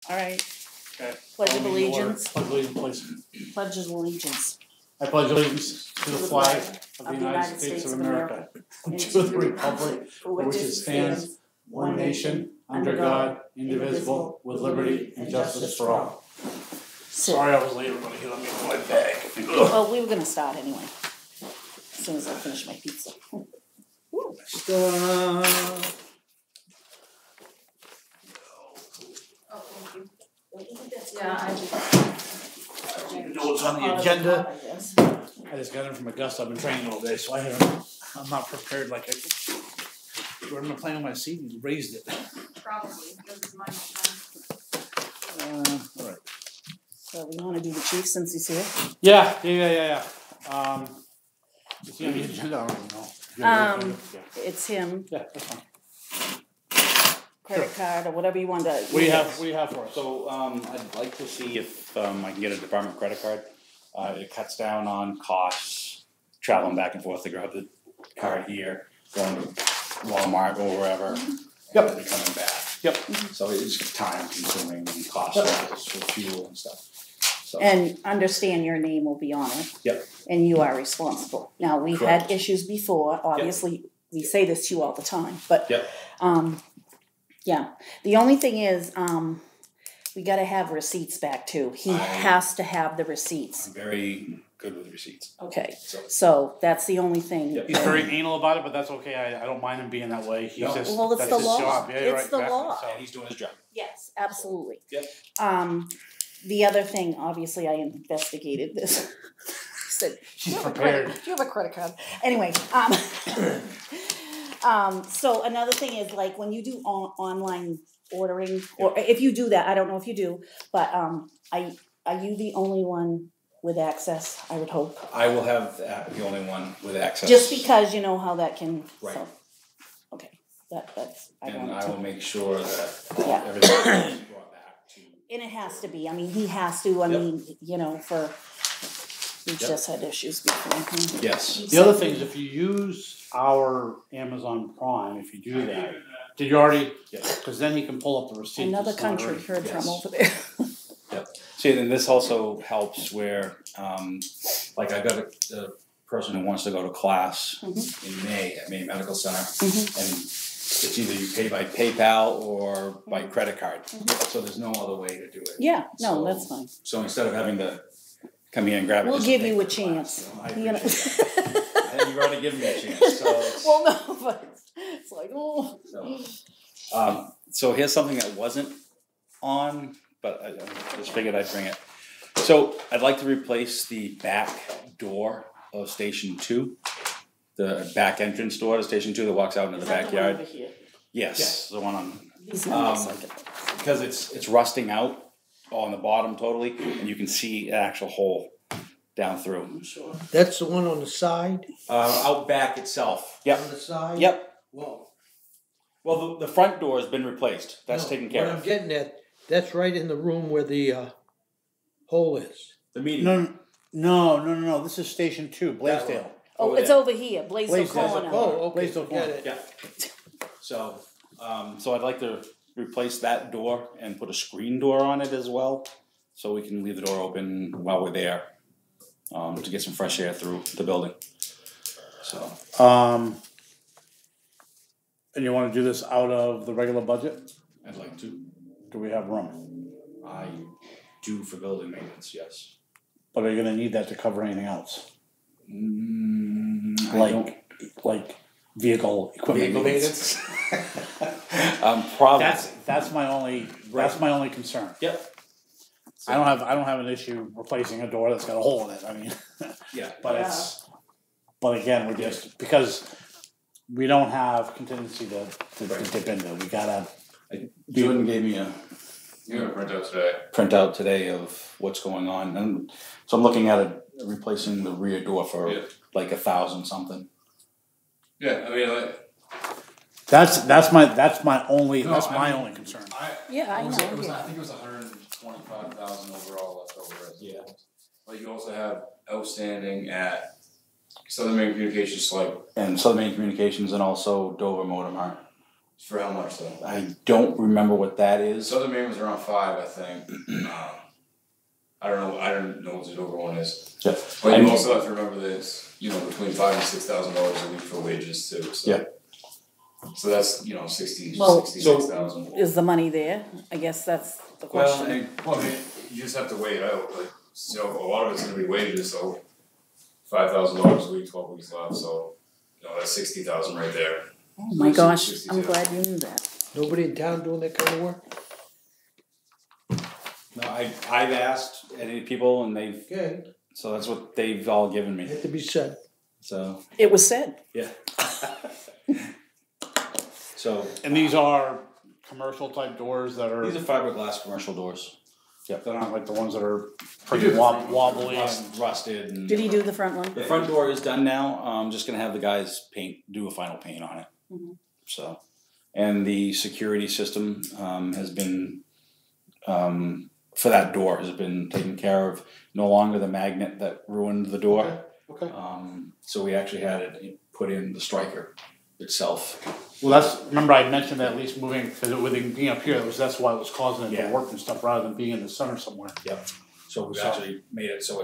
All right. Okay. Pledge of allegiance. Pledge allegiance, please. Pledge of allegiance. I pledge allegiance to the flag of the United States of America, and to the republic for which it stands, one nation, under God, indivisible, with liberty and justice for all. Sorry I was late, everybody. Let me get my bag. Well, we were going to start anyway, as soon as I finish my pizza. Yeah, I just. I don't know what's on the agenda. I just got in from Augusta. I've been training all day, so I'm not prepared like where am I playing on my seat? You raised it. Probably, because it's my All right. So we want to do the chief since he's here? Yeah. Is he on the agenda? I don't know. It's him. Yeah, that's fine. Credit card or whatever you want to. What do you have for us? So I'd like to see if I can get a department credit card. It cuts down on costs, traveling back and forth to grab the card here, going to Walmart or wherever, and then coming back. Yep. So it's time consuming and cost for fuel and stuff. So. And understand your name will be on it. Yep. And you are responsible. Now, we've had issues before. Obviously, we say this to you all the time. But, yeah. The only thing is, we got to have receipts back, too. He has to have the receipts. I'm very good with receipts. Okay. So that's the only thing. Yep. He's very anal about it, but that's okay. I don't mind him being that way. He's just, well, it's that's the his law. job. Yeah, it's the law. So he's doing his job. Yes, absolutely. Yep. The other thing, obviously, I investigated this. I said, she's prepared. Do you have a credit card? Anyway, so another thing is like when you do online ordering, or if you do that, I don't know if you do, but are you the only one with access? I would hope. I will have the only one with access. Just because you know how that can. Right. So, okay. That's. I will make sure that everything is brought back to. And it has to be. I mean, he has to. I mean, you know, we've just had issues before. Yes. The other thing is if you use our Amazon Prime, if you do that, did you already? Yes. Because then you can pull up the receipts. Another country heard from over there. Yep. See, then this also helps where, like I got a person who wants to go to class in May at Maine Medical Center, and it's either you pay by PayPal or by credit card. So there's no other way to do it. Yeah, no, that's fine. So instead of having to come here and grab it, we'll give you a chance. You know, you've already given me a chance. So well, no, but it's like, oh. So here's something that wasn't on, but I just figured I'd bring it. So I'd like to replace the back door of Station 2. The back entrance door to Station 2 that walks out into the backyard. The one over here? Yes, the one on. Because it's rusting out on the bottom totally, and you can see an actual hole down through. Sure. That's the one on the side? Out back itself. Yep. On the side? Yep. Whoa. Well, the front door has been replaced. That's taken care of. What I'm getting at, that's right in the room where the hole is. The meeting. No. This is Station 2, Blaisdell. Oh, it's over here, Blaisdell Corner. Oh, okay. Blaisdell Get Corner. it. Yeah. So I'd like to replace that door and put a screen door on it as well, so we can leave the door open while we're there, to get some fresh air through the building. So. And you want to do this out of the regular budget? I'd like to. Do we have room? I do for building maintenance, yes. But are you going to need that to cover anything else? Like vehicle equipment maintenance. Probably. That's my only concern. Yep. So, I don't have an issue replacing a door that's got a hole in it. I mean, yeah. But again, we're just because we don't have contingency to dip into. We gotta. Jordan gave me a printout today of what's going on, and so I'm looking at replacing the rear door for like 1,000 something. Yeah, I mean, that's my only concern. I know. I think it was 125,000 overall left over. Yeah. But you also have outstanding at Southern Maine Communications, and Southern Maine Communications, and also Dover Motor Mart. For how much though? I don't remember what that is. Southern Maine was around 5, I think. I don't know what the Dover one is. Yeah. But you also have to remember this, between $5,000 and $6,000 a week for wages too. So. Yeah. So that's, 66,000. Is the money there? I guess that's the question. Well, I mean, you just have to weigh it out. Like, a lot of it's going to be wages, so $5,000 a week, 12 weeks left. So, that's 60,000 right there. Oh my gosh, I'm glad you knew that. Nobody in town doing that kind of work? No, I've asked any people, and they've. Okay. So that's what they've all given me. Had to be said. So. It was said. Yeah. So. And these are commercial type doors that are. These are fiberglass commercial doors. Yep. They're not like the ones that are pretty wobbly and rusted. And did he do the front one? The front door is done now. I'm just gonna have the guys do a final paint on it. Mm-hmm. So, and the security system has been for that door has been taken care of. No longer the magnet that ruined the door. Okay. So we actually had it put in the striker itself. Well, remember I mentioned that at least moving, because with it being up here, that's why it was causing it to warp and stuff rather than being in the center somewhere. Yep. So we actually made it so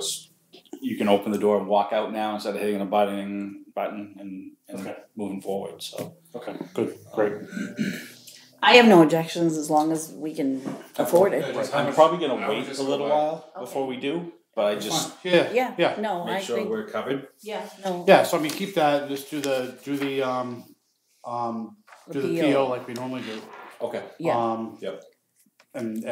you can open the door and walk out now instead of hitting a button and moving forward. So. Okay, good, great. I have no objections as long as we can afford it. I'm probably gonna wait a little while before we do, but I just Yeah. No, make sure we're covered. Yeah. No. Yeah. So I mean, keep that. Just do the PO like we normally do. Okay. Yeah. Yep. And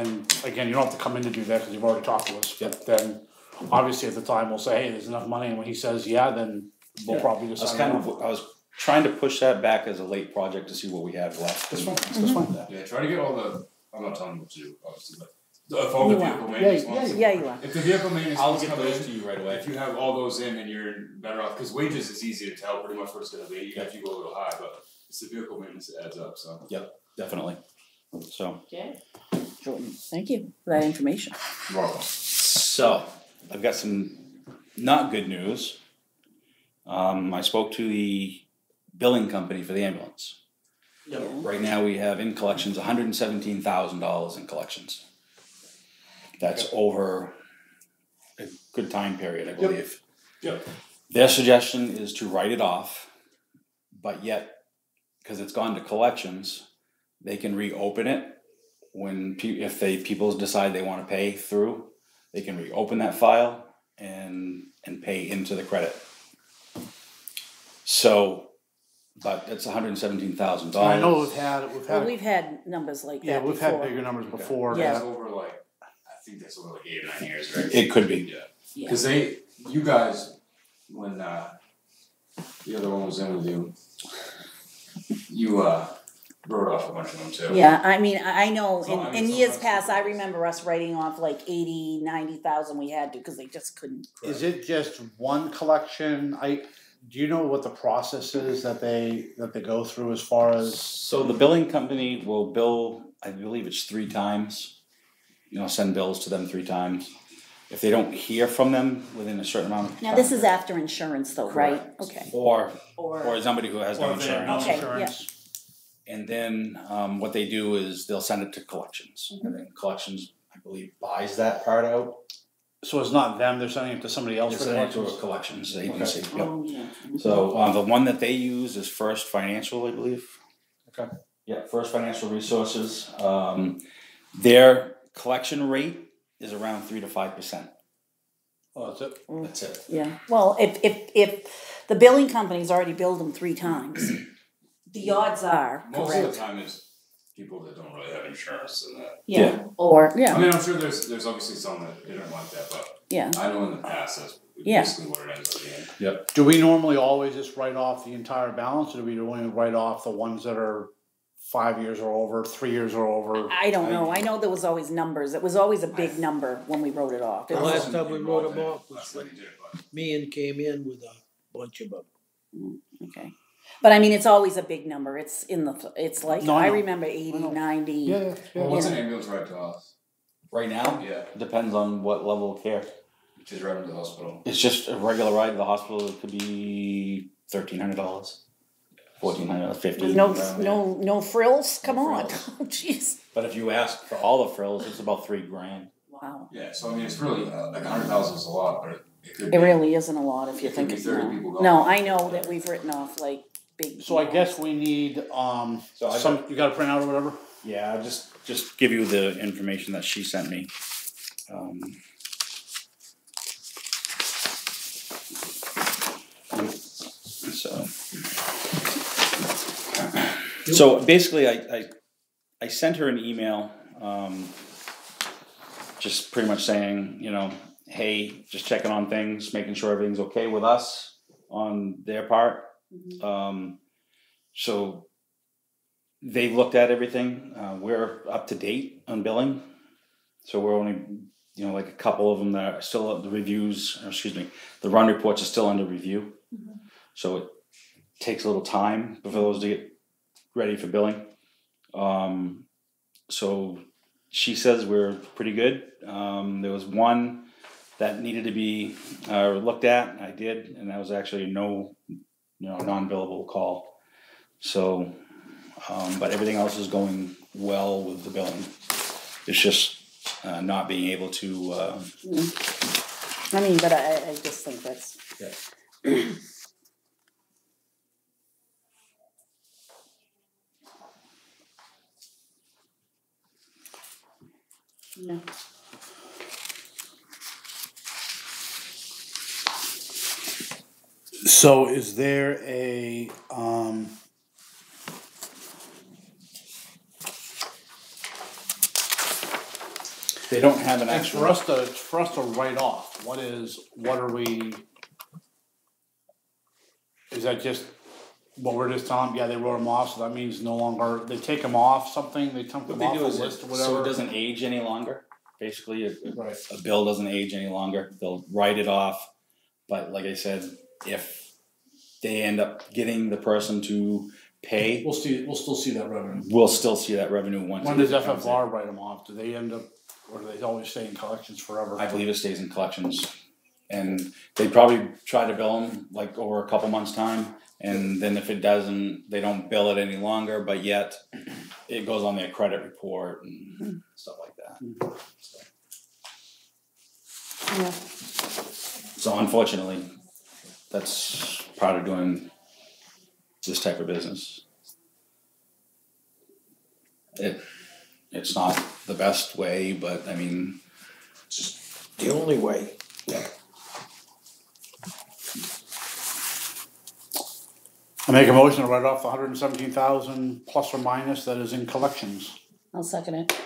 again, you don't have to come in to do that because you've already talked to us. But then, obviously, at the time, we'll say, hey, there's enough money, and when he says yeah, then we'll probably just. I was trying to push that back as a late project to see what we have left. That's fine. That's fine. Yeah, try to get all the. I'm not telling you what to do, obviously, but all the vehicle maintenance ones. Yeah, you are. If the vehicle maintenance I'll ones get come those in, to you right away. if you have all those in, then you're better off, because wages is easy to tell pretty much what it's going to be. If you go a little high, but it's the vehicle maintenance that adds up. So. Yep, definitely. So. Okay. Jordan, thank you for that information. You're welcome. So, I've got some not good news. I spoke to the billing company for the ambulance. Yeah. Right now we have in collections $117,000 in collections. That's over a good time period, I believe. Yep. Their suggestion is to write it off, but yet, because it's gone to collections, they can reopen it when people decide they want to pay through. They can reopen that file and pay into the credit. So. But it's $117,000. I know We've had numbers like that. Yeah, we've before. had bigger numbers before. Yeah. That's over I think that's over 8 or 9 years, right? It could be. Yeah. Because you guys, when the other one was in with you, you wrote off a bunch of them too. Yeah, I mean, I know So, I mean, in years sometimes- past, I remember us writing off like 80, 90,000 we had to because they just couldn't. Is it just one collection? Do you know what the process is that they go through as far as? So the billing company will bill, I believe it's 3 times. Send bills to them 3 times. If they don't hear from them within a certain amount of time. Now, this is after insurance though, right? Okay. Or somebody who has no if they have no insurance. Okay, insurance. And then what they do is they'll send it to collections. And then collections, I believe, buys that part out. So it's not them; they're sending it to somebody else They're for sending it to a collections. collections agency. Yep. Oh, yeah. So the one that they use is First Financial, I believe. Okay. Yeah, First Financial Resources. Their collection rate is around 3 to 5%. Oh, that's it. That's it. Yeah. Well, if the billing company's already billed them 3 times, the odds are Most correct. of the time is people that don't really have insurance and that. Yeah. Or I mean, I'm sure there's obviously some that they don't like that, but yeah. I know in the past that's Yeah. basically what it ends up being. Yep. Do we normally always just write off the entire balance, or do we only write off the ones that are 5 years or over, 3 years or over? I don't know. I know there was always numbers. It was always a big number when we wrote it off. The last time we wrote them off Last was time when you did it, but Meehan came in with a bunch of them. Okay. But I mean, it's always a big number. It's it's like, No, I I know. remember 80, 90. Yeah. well, what's an ambulance ride to us? Right now, Yeah, depends on what level of care. just right into the hospital. It's just a regular ride to the hospital. It could be $1,300. $1,450. No frills, come No on, frills. oh jeez. But if you ask for all the frills, it's about $3,000. Wow. Yeah, so I mean, it's really, like 100,000 is a lot, but it could It be. really isn't a lot if you It could think be it's 30 no. people going. No, I know that we've written off like big. So I guess we need, So I some, you got a printout or whatever? Yeah, I'll just give you the information that she sent me. So basically, I sent her an email, just pretty much saying, you know, hey, just checking on things, making sure everything's okay with us on their part. So they've looked at everything. We're up to date on billing. So we're only, you know, like a couple of them that are still at the reviews, the run reports are still under review. So it takes a little time for those to get ready for billing. So she says we're pretty good. There was one that needed to be looked at, and I did, and that was actually non-billable call. So, but everything else is going well with the billing. It's just not being able to. I mean, but I just think that's. Yeah. No. So is there a, They don't have an it's actual. for us to write off, what are we, is that just what we're just telling them, yeah, they wrote them off, so that means no longer, they take them off something, they take What them they off do a is list or so whatever? it doesn't age any longer. Basically, Right. a bill doesn't age any longer. They'll write it off. But like I said, if they end up getting the person to pay, We'll still see that revenue. we'll still see that revenue once. When does it comes in. FFR write them off? Do they end up, or do they always stay in collections forever? I believe it stays in collections, and they probably try to bill them like over a couple months' time, and then if it doesn't, they don't bill it any longer. But yet, it goes on their credit report and stuff like that. Yeah. So unfortunately, that's part of doing this type of business. It's not the best way, but I mean, Just the only way. yeah. I make a motion to write off the 117,000 plus or minus that is in collections. I'll second it.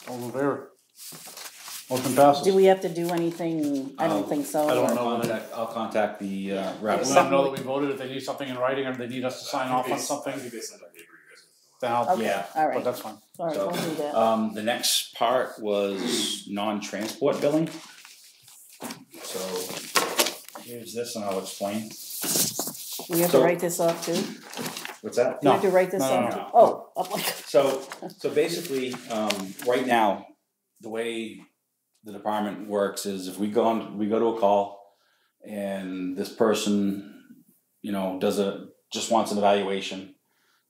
All in favor? Motion passes. Do we have to do anything? I don't think so. I don't or- know. I'll contact the rep. Let them know that we voted, if they need something in writing, or if they need us to sign off on something, I think they sent out paper, you guys. then I'll, Okay, Yeah, all but right, that's fine. all right, So, we'll do that. the next part was non-transport billing. So here's this, and I'll explain. We have to so- write this up too? What's that? We have to write this No, up no, too? no. Oh, I'm like, So basically, right now, the way the department works is if we go to a call, and this person, you know, just wants an evaluation,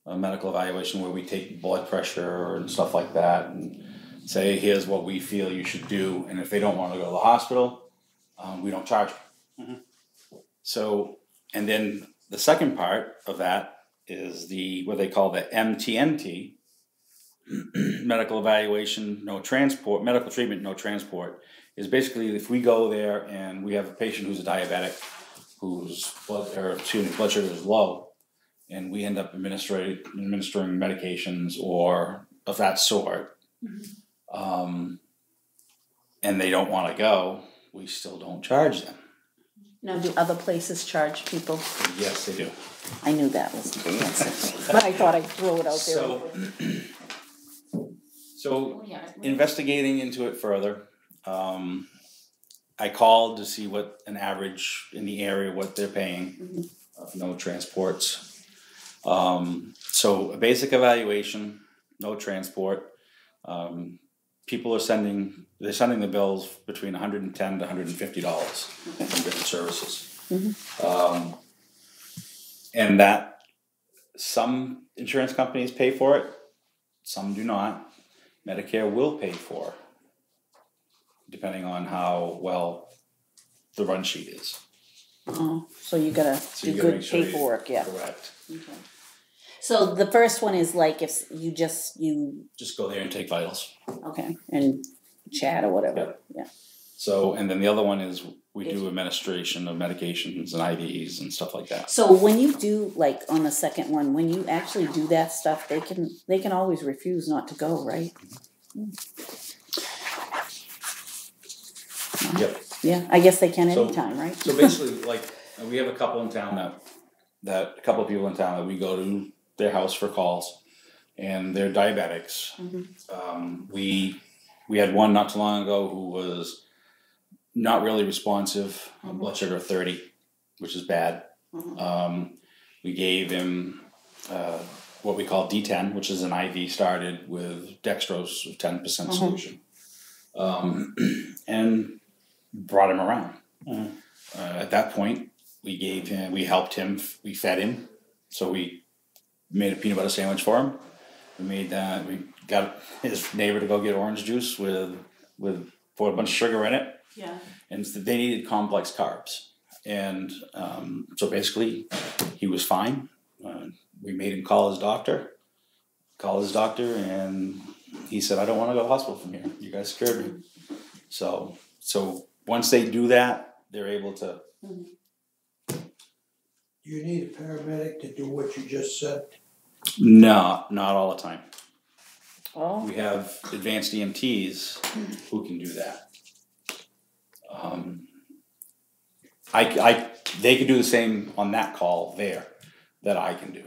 a medical evaluation where we take blood pressure and stuff like that, and say, here's what we feel you should do, and if they don't want to go to the hospital, we don't charge them. So, and then the second part of that is what they call the MTNT, medical evaluation, no transport, medical treatment, no transport, is basically if we go there and we have a patient who's a diabetic, whose blood sugar is low, and we end up administering medications or of that sort, and they don't want to go, we still don't charge them. now do other places charge people? Yes, they do. I knew that was the answer, but I thought I'd throw it out there. So investigating into it further, I called to see what an average in the area, what they're paying of no transports. So a basic evaluation, no transport. People are sending the bills between $110 to $150 from different services. And that some insurance companies pay for it, some do not. Medicare will pay for, depending on how well the run sheet is. Oh, so you gotta do you gotta good make sure paperwork, yeah. Correct. Okay. So the first one is like if you just go there and take vitals. okay, and chat or whatever. Yeah. So, and then the other one is we do administration of medications and IVs and stuff like that. So when you do, like on the second one, when you actually do that stuff, they can always refuse not to go, right? Yep. Yeah, I guess they can So- anytime, right? So basically, like, we have a couple in town that a couple of people in town that we go to their house for calls, and they're diabetics. We had one not too long ago who was not really responsive, blood sugar 30, which is bad. We gave him what we call D10, which is an IV started with dextrose of 10% solution, and brought him around. At that point, we helped him, we fed him, so we made a peanut butter sandwich for him. We got his neighbor to go get orange juice with pour a bunch of sugar in it. Yeah. And they needed complex carbs. And so basically, he was fine. We made him call his doctor, and he said, "I don't want to go to the hospital from here. You guys scared me." So once they do that, they're able to. Do you need a paramedic to do what you just said? No, not all the time. Oh. We have advanced EMTs who can do that. They can do the same on that call there that I can do.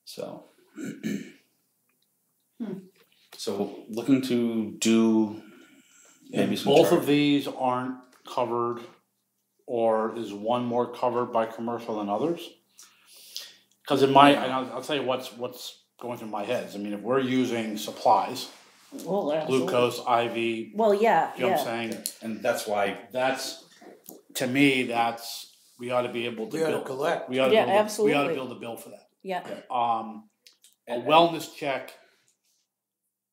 So, so looking to do maybe some. Both of these aren't covered, or is one more covered by commercial than others? Because I'll tell you what's going through my head. I mean, if we're using supplies, Well, absolutely. glucose, IV, Well, yeah, you know what I'm yeah. saying? And that's why To me, we ought to be able to We ought to bill. collect. We ought to Yeah, be able to absolutely. build a bill for that. Yeah. A wellness check,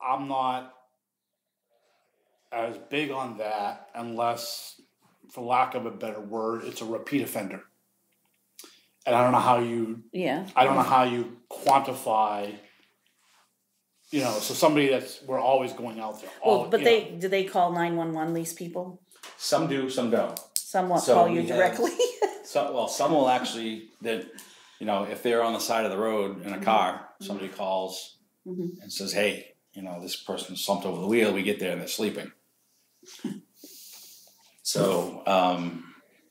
I'm not as big on that unless, for lack of a better word, it's a repeat offender. And I don't know how you quantify, so somebody we're always going out there. Well, but do they call 911, these people? some do, some don't. Some will So call you we have- directly. Some will actually if they're on the side of the road in a car, somebody calls and says, "Hey, this person slumped over the wheel." We get there and they're sleeping. So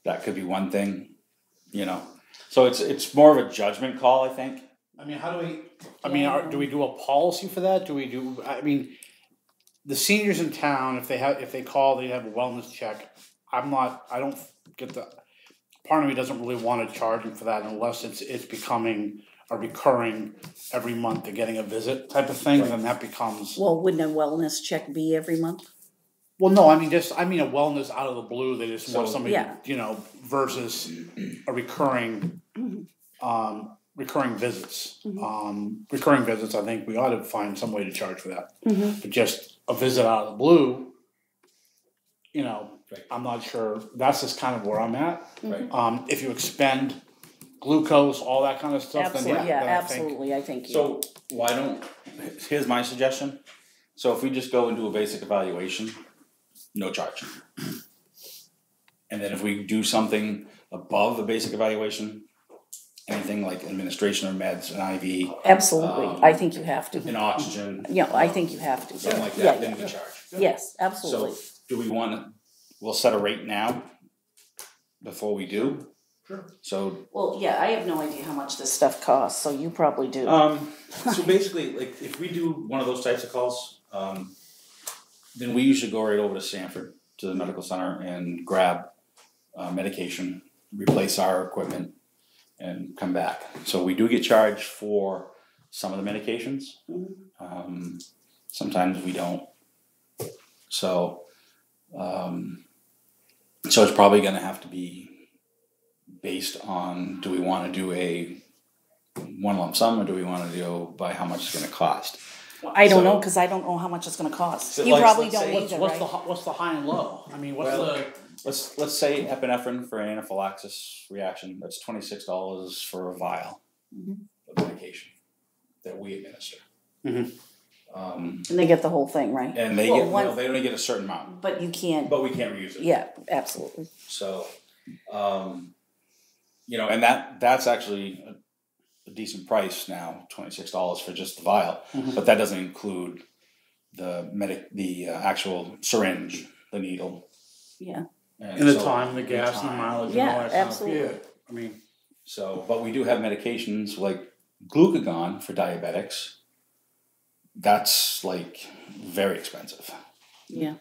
that could be one thing, So it's more of a judgment call, I think. I mean, do we do a policy for that? The seniors in town, if they call, they have a wellness check. I don't get the, part of me doesn't really want to charge them for that unless it's becoming a recurring every month they're getting a visit type of thing, then that becomes. Well, wouldn't a wellness check be every month? Well, no, I mean a wellness out of the blue. They just want somebody, Yeah. Versus a recurring, recurring visits. Recurring visits, I think we ought to find some way to charge for that. But just a visit out of the blue, I'm not sure. That's just kind of where I'm at. Right. If you expend glucose, all that kind of stuff, Absolutely, then absolutely. I think. So here's my suggestion. So if we just go and do a basic evaluation, no charge. And then if we do something above the basic evaluation, anything like administration of meds, an IV. Absolutely, I think you have to. An oxygen. I think you have to. Something like that, then we charge. Yes, absolutely. So do we we'll set a rate now before we do? Sure. So. Well, yeah, I have no idea how much this stuff costs, so you probably do. So basically, like if we do one of those types of calls, then we usually go right over to Sanford, to the medical center, and grab medication, replace our equipment, and come back. So we do get charged for some of the medications. Sometimes we don't. So it's probably going to have to be based on, do we want to do a one lump sum, or do we wanna do by how much it's gonna cost? I don't know, cause I don't know how much it's gonna cost. So, You like, probably let's don't say- either, What's right? what's the high and low? I mean, what's Well, the, Let's say epinephrine for anaphylaxis reaction, that's $26 for a vial of medication that we administer. Mhm. And they get the whole thing, right? And they Well, get, one- no, they only get a certain amount, But you can't, but we can't reuse it. yeah, absolutely. So, you know, and that's actually a decent price now, $26 for just the vial, but that doesn't include the actual syringe, the needle. Yeah. and the time, the gas, and the mileage, and all Yeah, that stuff? absolutely. Yeah, I mean, So, but we do have medications like glucagon for diabetics. That's like very expensive. Yeah.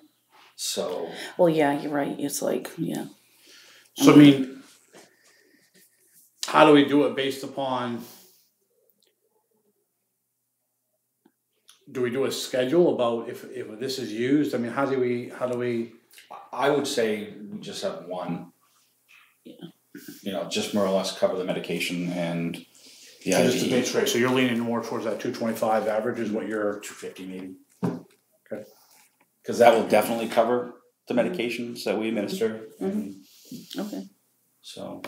So, Well, yeah, you're right. It's like, yeah. so I mean, how do we do it based upon? Do we do a schedule about if this is used? I mean, how do we? I would say we just have one. Yeah. You know, just more or less cover the medication and the So just the IV. base rate. So you're leaning more towards that 225 average is what you're. 250 maybe. Okay. Because that will definitely cover the medications that we administer. Okay. So,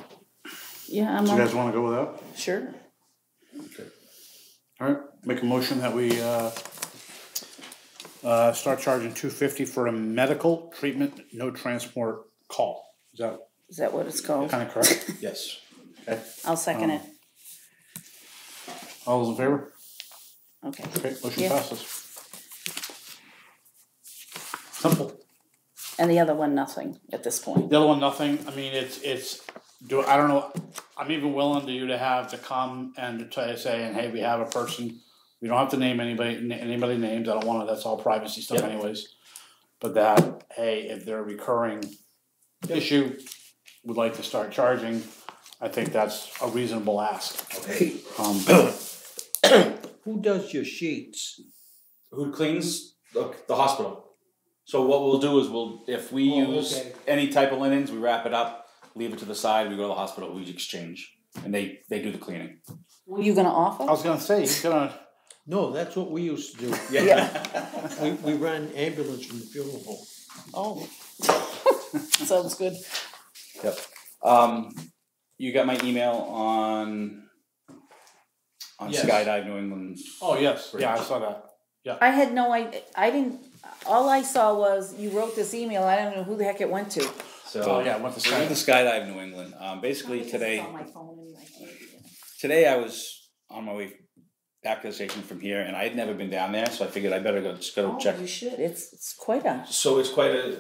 Yeah, I'm So you on, guys want to go with that? sure. All right. Make a motion that we start charging $250 for a medical treatment, no transport call. Is that What it's called? kind of correct? yes. Okay. I'll second it. All those in favor? Okay. Okay. Motion Yeah. passes. Simple. And the other one, nothing at this point. The other one, nothing. I mean, I don't know. I'm even willing to you to have to come and to try to say, and hey, we have a person. We don't have to name anybody names. I don't want to. That's all privacy stuff, Yep. anyways. But that, hey, if they're a recurring issue, would like to start charging. I think that's a reasonable ask. Okay. Who does your sheets? Who cleans the hospital? So what we'll do is if we use any type of linens, we wrap it up, leave it to the side. We go to the hospital, we exchange, and they do the cleaning. Were you gonna offer? I was gonna say he's gonna. No, that's what we used to do. Yeah. We ran ambulance from the funeral home. Oh. Sounds good. Yep. You got my email on Yes. Skydive New England's. Oh yes, yeah, I saw that. I had no idea. I didn't. All I saw was you wrote this email. I don't know who the heck it went to. So Oh yeah, went to we went to Skydive. Skydive New England. Basically It's today. on my phone anyway. Today I was on my way back to the station from here, and I had never been down there, so I figured I better go Oh, check. you should. It's quite a. So it's quite a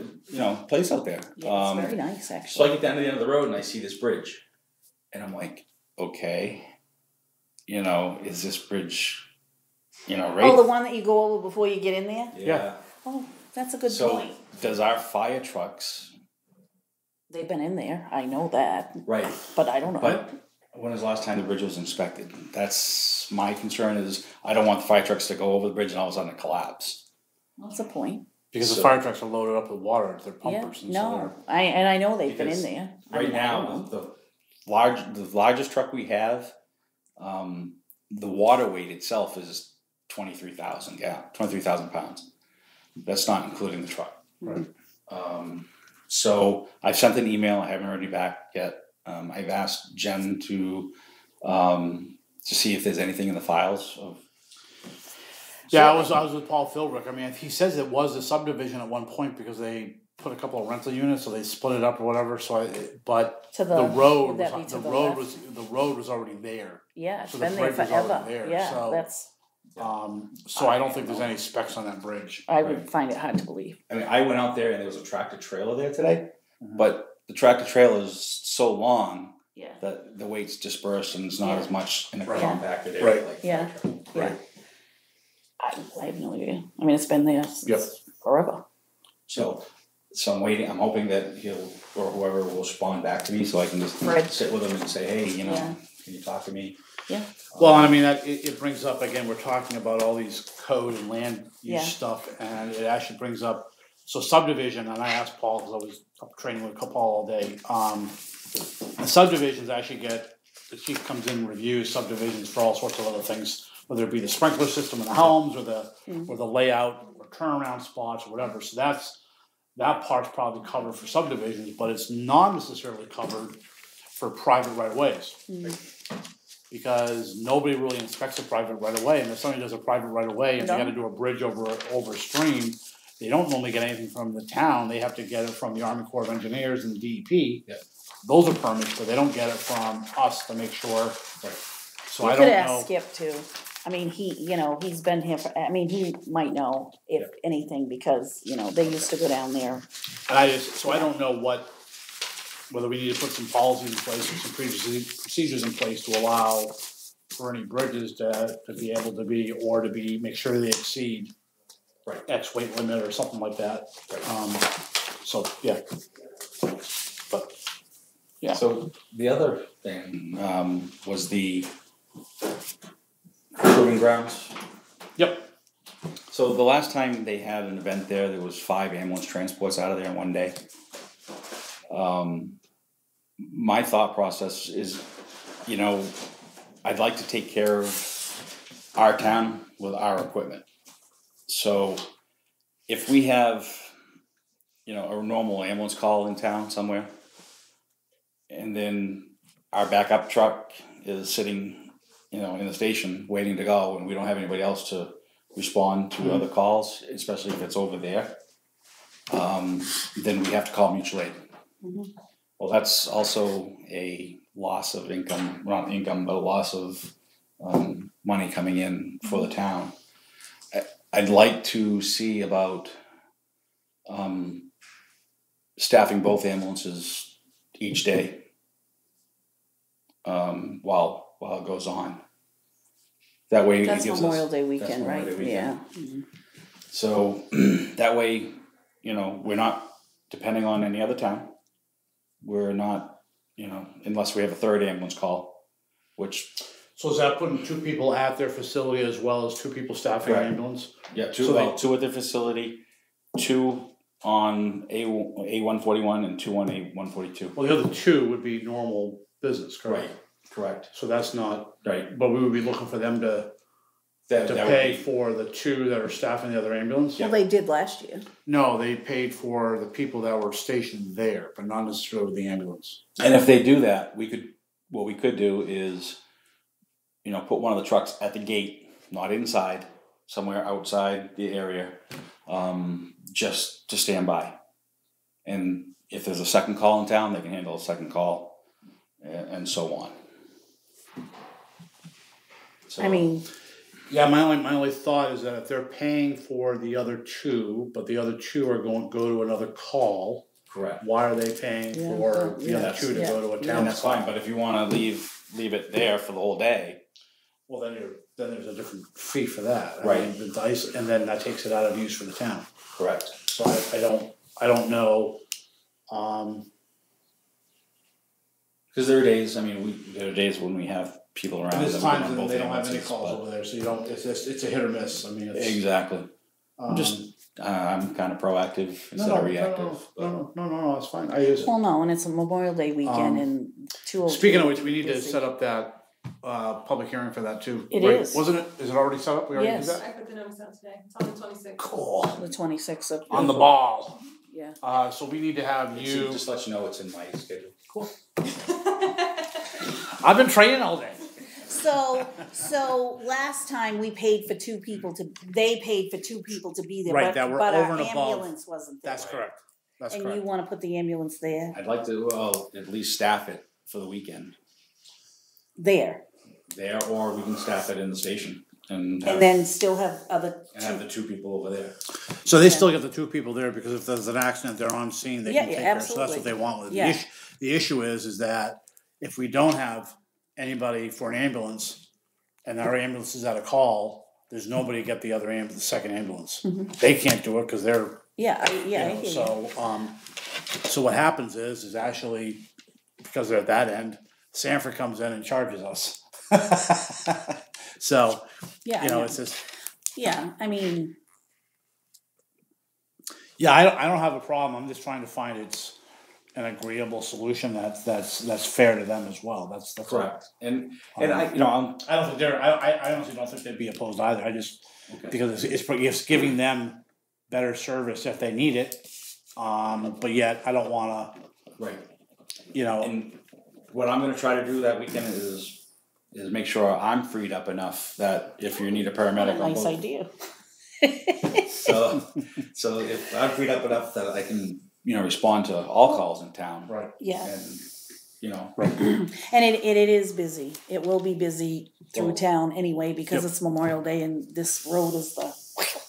place out there. Yeah, it's very nice So I actually. get down to the end of the road and I see this bridge, and I'm like, okay, is this bridge, right? Oh, the one that you go over before you get in there. Yeah. Oh, that's a good So point. does our fire trucks? They've been in there. I know that, Right. but I don't know. But when was the last time the bridge was inspected? That's my concern. Is I don't want the fire trucks to go over the bridge and all of a sudden it collapse. That's a point. Because the So- fire trucks are loaded up with water. They're Yeah. pumpers and No, I know they've been in Because there. I Right mean, I don't now, know. the largest truck we have, the water weight itself is 23,000 pounds. That's not including the truck. Right. So I've sent an email. I haven't heard you back yet. I've asked Jen to see if there's anything in the files of. Yeah, I was with Paul Philbrick. I mean, he says it was a subdivision at one point because they put a couple of rental units, so they split it up or whatever. But To the road would that be to the road left? was already there. Yeah, it's so the been there bridge was already forever. there, Yeah, so- that's. So I don't think there's any specs on that bridge. I would find it hard to believe. I mean, I went out there and there was a tractor trailer there today, but the tractor trailer is so long Yeah. that the weight's dispersed and it's not Yeah. as much in a Right. compacted area. Right. Like Yeah. fire truck. Yeah. Right. I have no idea. I mean, it's been there since Yep. forever. So I'm waiting. I'm hoping that he'll or whoever will respond back to me so I can just Right. sit with him and say, hey, Yeah. can you talk to me? Yeah. Well, I mean, it brings up, again, we're talking about all these code and land use Yeah. stuff, and it actually brings up, so subdivision, and I asked Paul, because I was up training with Paul all day, the subdivisions actually get the chief comes in and reviews subdivisions for all sorts of other things, whether it be the sprinkler system in the homes or the layout or turnaround spots or whatever. So that part's probably covered for subdivisions, but it's not necessarily covered for private right-of-ways. Because nobody really inspects a private right-of-way, and if somebody does a private right-of-way and they gotta do a bridge over a stream, they don't normally get anything from the town, they have to get it from the Army Corps of Engineers and the DEP. Yeah. Those are permits, but they don't get it from us to make sure. So I You don't could ask know. Skip too. I mean, he's been here for, I mean, he might know if anything, because, they used to go down there. And I don't know whether we need to put some policies in place or some procedures in place to allow for any bridges to be able to be, or to be, make sure they exceed X weight limit or something like that. So, yeah. But, yeah. So the other thing, was the proving grounds. Yep. So the last time they had an event there was 5 ambulance transports out of there in one day. My thought process is, I'd like to take care of our town with our equipment. So if we have, a normal ambulance call in town somewhere, and then our backup truck is sitting, in the station waiting to go, and we don't have anybody else to respond to other calls, especially if it's over there, then we have to call mutual aid. Well, that's also a loss of income, not income, but a loss of money coming in for the town. I'd like to see about staffing both ambulances each day while it goes on. That way, That's it gives Memorial us, Day weekend, Memorial right? Day weekend. Yeah. So that way, we're not depending on any other town. We're not, unless we have a third ambulance call, which. So is that putting 2 people at their facility as well as 2 people staffing an ambulance? Yeah, 2 at their facility, 2 on A141 and 2 on A142. Well, the other 2 would be normal business, correct? Right, correct. So that's not, Right. but we would be looking for them to pay for the 2 that are staffing the other ambulance? Well, they did last year. No, they paid for the people that were stationed there, but not necessarily the ambulance. And if they do that, what we could do is, put one of the trucks at the gate, not inside, somewhere outside the area, just to stand by. And if there's a second call in town, they can handle a second call, and so on. So, I mean, yeah, my only thought is that if they're paying for the other 2, but the other 2 are going to go to another call, correct. Why are they paying for the other 2 to go to a town? And that's fine, but if you want to leave it there for the whole day. Well, then there's a different fee for that. Right. I mean, and then that takes it out of use for the town. Correct. So I don't know. Because there are days. There are days when we have people around. There's and times on when both they don't have any ambulances, calls but over there, so you don't. It's a hit or miss. exactly. I'm kind of proactive instead of reactive. No, it's fine. well, no, and it's a Memorial Day weekend and 2:02. Speaking of which, we need to set up that public hearing for that too. It right? is. Wasn't it? Is it already set up? We already Yes. did that? I put the notice out today, it's on the 26th. Cool. The 26th of. On the ball. Yeah. So we need to have you. Just let you know it's in my schedule. Cool. I've been training all day. So last time we paid for 2 people they paid for 2 people to be there, Right, that were but over our and above. ambulance wasn't there. That's correct. That's and correct. you want to put the ambulance there? I'd like to at least staff it for the weekend There. or we can staff it in the station and then still have have the 2 people over there. So they still get the 2 people there because if there's an accident, they're on scene. They can take care. So that's what they want with it. Yeah. The issue is that if we don't have anybody for an ambulance, and our ambulance is at a call, there's nobody to get the other the second ambulance. They can't do it because they're I hear you. so what happens is actually because they're at that end, Sanford comes in and charges us. So it's just I mean, I don't have a problem. I'm just trying to find an agreeable solution that's fair to them as well. That's correct. And I, you know, I don't think I honestly don't think they'd be opposed either. I just because it's giving them better service if they need it. But yet I don't want to. Right. You know. And what I'm going to try to do that weekend is make sure I'm freed up enough that if you need a paramedic, what a nice idea. So if I'm freed up enough that I can, you know, respond to all calls in town. Right. Yeah. And, you know. Right. And it is busy. It will be busy through town anyway because it's Memorial Day and this road is the.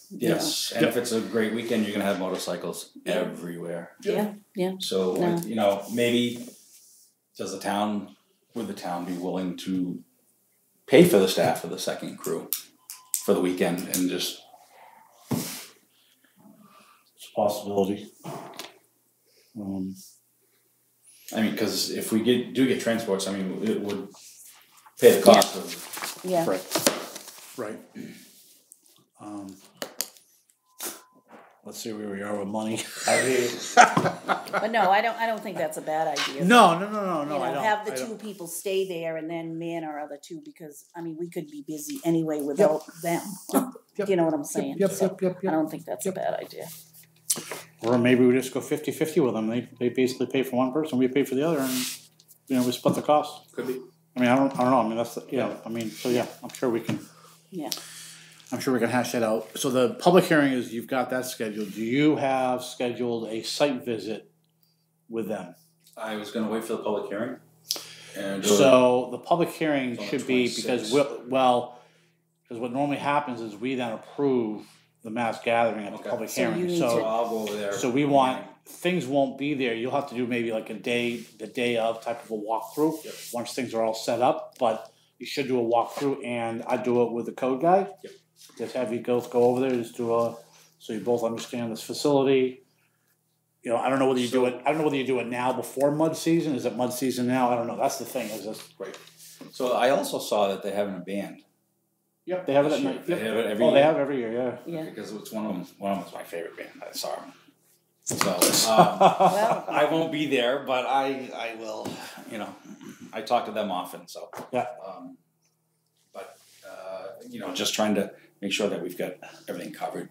Yes, and if it's a great weekend, you're going to have motorcycles everywhere. Yeah. So, you know, maybe would the town be willing to pay for the staff of the second crew for the weekend and just. It's a possibility. I mean, because if we do get transports, I mean, it would pay the cost of. Yeah. Right. Let's see where we are with money. But no, I don't think that's a bad idea. No. You know, I don't. have the two people stay there and then man our other two because I mean we could be busy anyway without them. Yep. You know what I'm saying? Yep. I don't think that's a bad idea. Or maybe we just go 50-50 with them. They basically pay for one person, we pay for the other, and you know we split the cost. Could be. I mean, I don't know. I mean, that's I mean, so yeah, I'm sure we can. Yeah. I'm sure we can hash that out. So the public hearing is you've got that scheduled. Do you have scheduled a site visit with them? I was going to wait for the public hearing. And so the public hearing on should be 26th. because what normally happens is we then approve the mass gathering at the public hearing. So I'll go over there. So we want things won't be there. You'll have to do maybe like the day of type of a walkthrough once things are all set up. But you should do a walkthrough, and I do it with the code guy. Yep. Just have you go over there, just do so you both understand this facility. You know, I don't know whether you do it. I don't know whether you do it now before mud season. Is it mud season now? I don't know. That's the thing. Is this right? So I also saw that they're having a band. Yep, they have it at night. They have it every year. They have it every year. Yeah. Because it's one of them was my favorite band. I saw them. So I won't be there, but I will. You know, I talk to them often. So yeah. You know, just trying to make sure that we've got everything covered.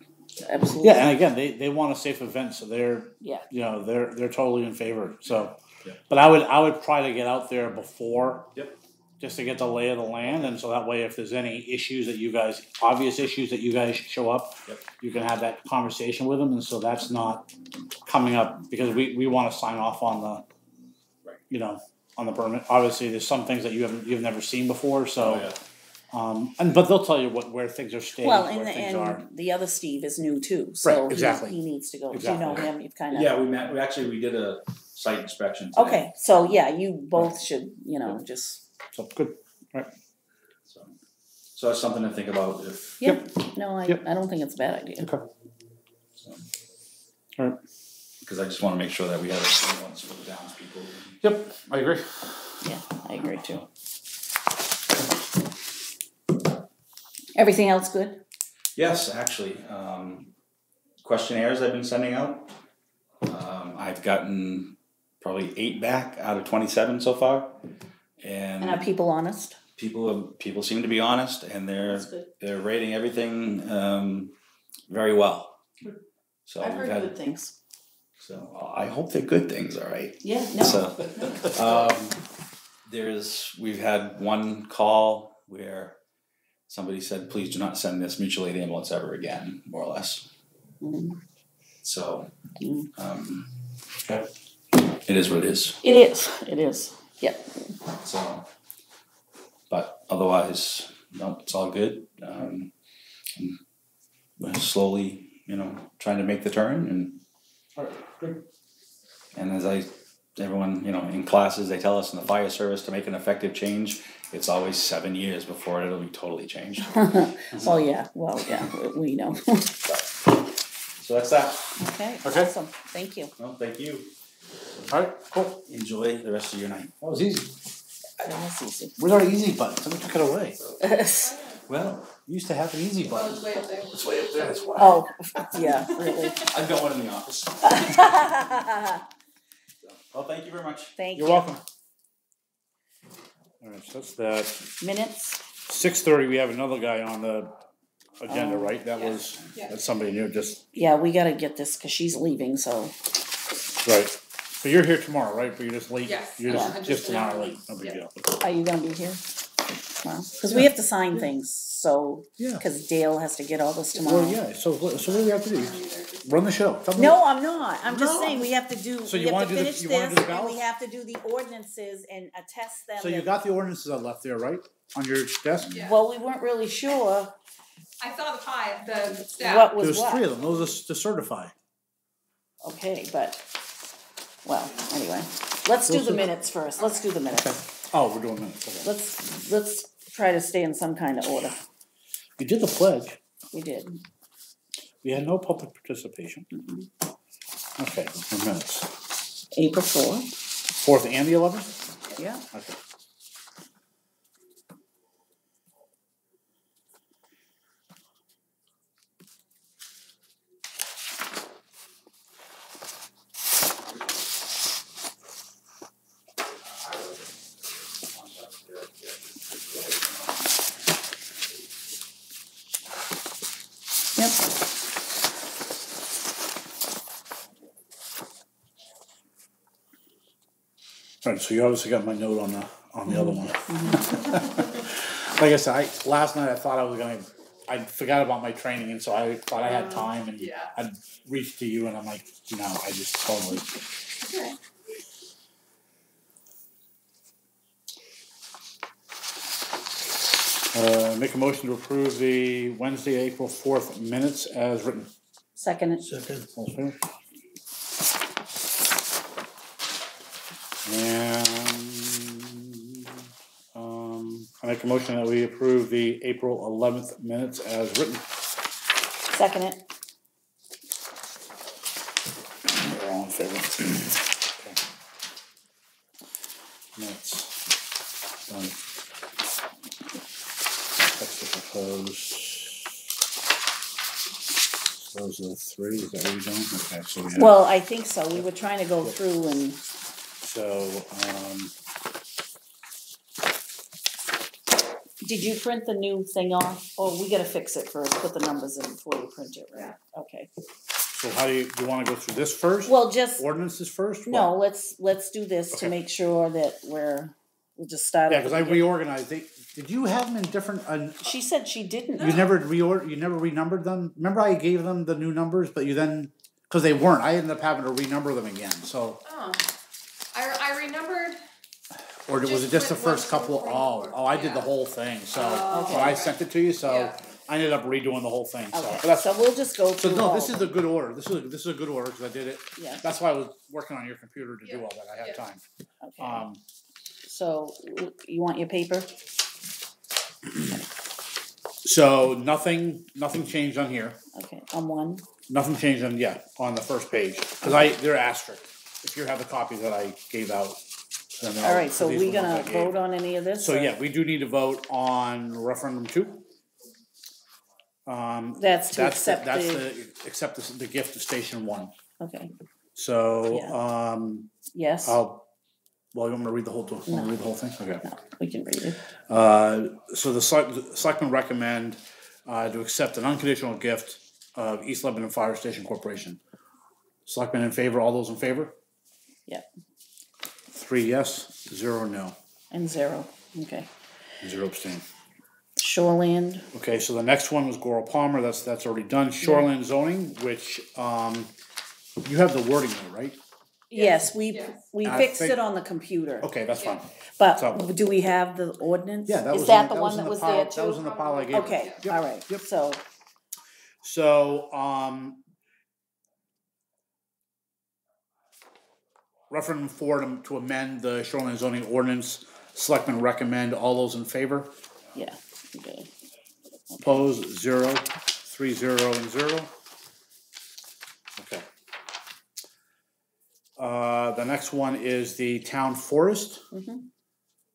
Absolutely. Yeah, and again, they want a safe event, so they're you know they're totally in favor. So, yeah. But I would try to get out there before, just to get the lay of the land, and so that way, if there's any issues that obvious issues that you guys show up, you can have that conversation with them, and so that's not coming up because we want to sign off on the, you know, on the permit. Obviously, there's some things that you've never seen before, so. But they'll tell you where things are staged, well, where things are. The other Steve is new too, so exactly. he needs to go. Exactly. You know him. You've kind of. Yeah, we met. We did a site inspection today. Okay, so yeah, you both should just. So good, right? So that's something to think about. If No, I don't think it's a bad idea. Okay. So, all right. Because I just want to make sure that we have a balance for the townspeople. Yep, I agree. Yeah, I agree too. Everything else good? Yes, actually. Questionnaires I've been sending out. I've gotten probably 8 back out of 27 so far. And are people honest? People seem to be honest, and they're rating everything very well. So I've heard good things. So I hope they're good things, all right? Yeah, no. So we've had one call where somebody said, please do not send this mutual aid ambulance ever again, more or less. Mm-hmm. So, it is what it is. It is. Yep. So, but otherwise, no, it's all good. We're slowly, trying to make the turn, and as everyone, in classes, they tell us in the fire service to make an effective change, it's always 7 years before it'll be totally changed. Well, yeah, we know. So that's that. Okay, awesome. Thank you. Well, thank you. All right, cool. Enjoy the rest of your night. That was easy. That was easy. Where's our easy button? Somebody took it away. Well, we used to have an easy button. It's way up there. it's way up there. That's why. Oh, yeah, really. I've got one in the office. Well, thank you very much. Thank You're you. welcome. Alright, so that's that. Minutes? 6:30, we have another guy on the agenda, right? That was, Yeah. that's somebody new, just, Yeah, we gotta get this, cause she's leaving, so. right. So you're here tomorrow, right? But you're just late? Yes. You're Yeah. just an hour late, late. no big Yeah. deal. Are you gonna be here? Well, cause we have to sign things, so, Yeah. cause Dale has to get all this tomorrow. Well, yeah, so what do we have to do? Run the show. Tell me No, what- I'm not, I'm just No. saying, we have to do, So we you have wanna to do the- finish you wanna this, do the and we ballots? have to do the ordinances and attest them. So you that- got the ordinances I left there, right? On your desk? Yeah. Well, we weren't really sure I saw the staff. what was There's what. 3 of them, those are to certify. Okay, but, well, anyway, let's do Those the are- minutes first, let's do the minutes. Oh, we're doing minutes, okay. Let's try to stay in some kind of order. We did the pledge. We did. We had no public participation. Okay, the minutes. April 4th, 4th and the 11th? yeah. Okay. Yep. Right, so you obviously got my note on the other one. Like I said, last night I thought I forgot about my training, and so I thought I had time, and Yeah. I'd reached to you, and I'm like, no, I just totally. Okay. Make a motion to approve the Wednesday, April 4th minutes as written. Second, Second. All in favor? And, I make a motion that we approve the April 11th minutes as written. second it. We're all in favor. Okay. Minutes. Done. Text to propose. Those are the 3, is that what we're doing? Okay, so we have. Well, I think so, we were trying to go through and, So, did you print the new thing off? Oh, we gotta fix it first, put the numbers in before you print it, right? Okay. so how do you wanna go through this first? Well, just, Ordinances first? no, What? let's do this to Okay. make sure that we'll just start. Yeah, at cause the I beginning. reorganized, did you have them in different, She said she didn't. you never renumbered them? Remember I gave them the new numbers, but you then, cause they weren't, I ended up having to renumber them again, so. Oh. I renumbered. Or was it just the first couple? I did the whole thing, so Oh, when I okay. sent it to you, so Yeah. I ended up redoing the whole thing, so. Okay, But that's, so we'll just go so through no, all this is of a good order, this is a good order, cause I did it, Yeah, that's why I was working on your computer to do Yeah. all that, I had Yeah. time. okay. So, you want your paper? So nothing changed on here, Okay, on one. nothing changed on, on the first page, cause they're asterisk, if you have the copy that I gave out. then they're- All right, so these we were the ones gonna I gave. vote on any of this? So or- yeah, we do need to vote on referendum 2. That's to accept That's the, accept the gift of Station 1. okay, So, yes, well, you want me to read the whole, thing? Okay. no, we can read it. So the selectmen recommend, to accept an unconditional gift of East Lebanon Fire Station Corporation. Selectmen in favor, all those in favor? Yeah. 3 yes, 0 no, And 0, okay. 0 abstain. Shoreland, Okay, so the next one was Goral Palmer, that's already done. Shoreline zoning, which, you have the wording there, right? yes, Yes. we I fixed think- it on the computer, Okay, that's fine. but so- do we have the ordinance? Yeah, that was Is that in- the that one was in that the was pile- there that was too? in the pile I gave you. Okay, Yep, alright, yep. so, So, referendum 4 to amend the shoreline zoning ordinance, selectmen recommend, all those in favor? yeah, okay. Opposed, 0, 3, 0, and 0. Okay. The next one is the town forest.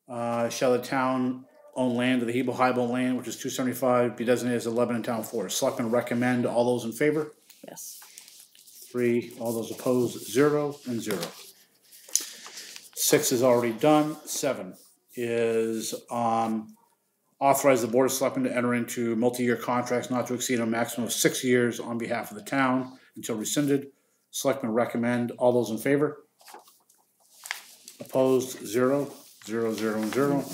Shall the town own land of the Hebo land, which is 275, be designated as a Lebanon town forest? Selectmen recommend, all those in favor? Yes, 3, all those opposed, 0, and 0. 6 is already done. 7 is authorize the Board of Selectmen to enter into multi-year contracts not to exceed a maximum of 6 years on behalf of the town until rescinded. Selectmen recommend. All those in favor? Opposed? 0. 0, 0, and 0.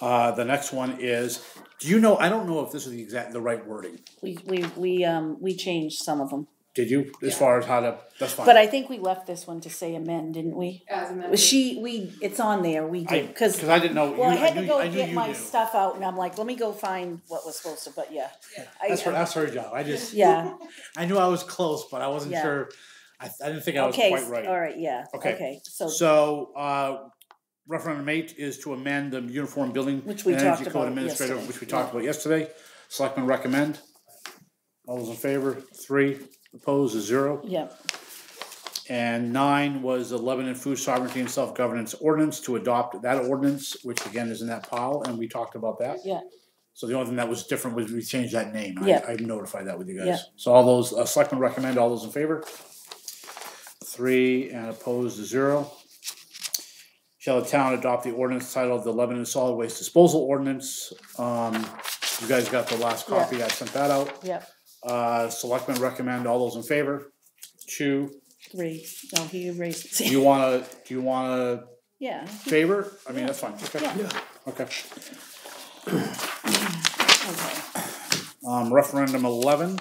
The next one is, do you know, I don't know if this is the right wording. We changed some of them. Did you? As far as how to, that's fine. But I think we left this one to say amend, didn't we? As amended. It's on there, we did, Because I didn't know. well, I had to go I knew get you my knew. stuff out, and I'm like, let me go find what was supposed to, but yeah. That's her job. I just, Yeah, I knew I was close, but I wasn't Yeah. sure. I didn't think I was okay, quite right. all right, yeah, Okay. okay, so, So, referendum 8 is to amend the Uniform Building Which we and talked Energy Code about Administrator, yesterday. which we talked about yesterday. Selectmen recommend. All those in favor? 3. Opposed is 0. yeah, And 9 was the Lebanon Food Sovereignty and Self-Governance Ordinance, to adopt that ordinance, which again is in that pile, and we talked about that. yeah, So the only thing that was different was we changed that name. Yeah. I notified that with you guys. Yeah. So all those, Selectmen recommend. All those in favor? 3, and opposed is 0. Shall the town adopt the ordinance titled the Lebanon Solid Waste Disposal Ordinance? You guys got the last copy, I sent that out. yeah, Selectmen recommend. All those in favor? 2. 3, no, he raised, Do you wanna yeah, favor? I mean, that's fine. Okay. Yeah. Okay. okay, Referendum 11,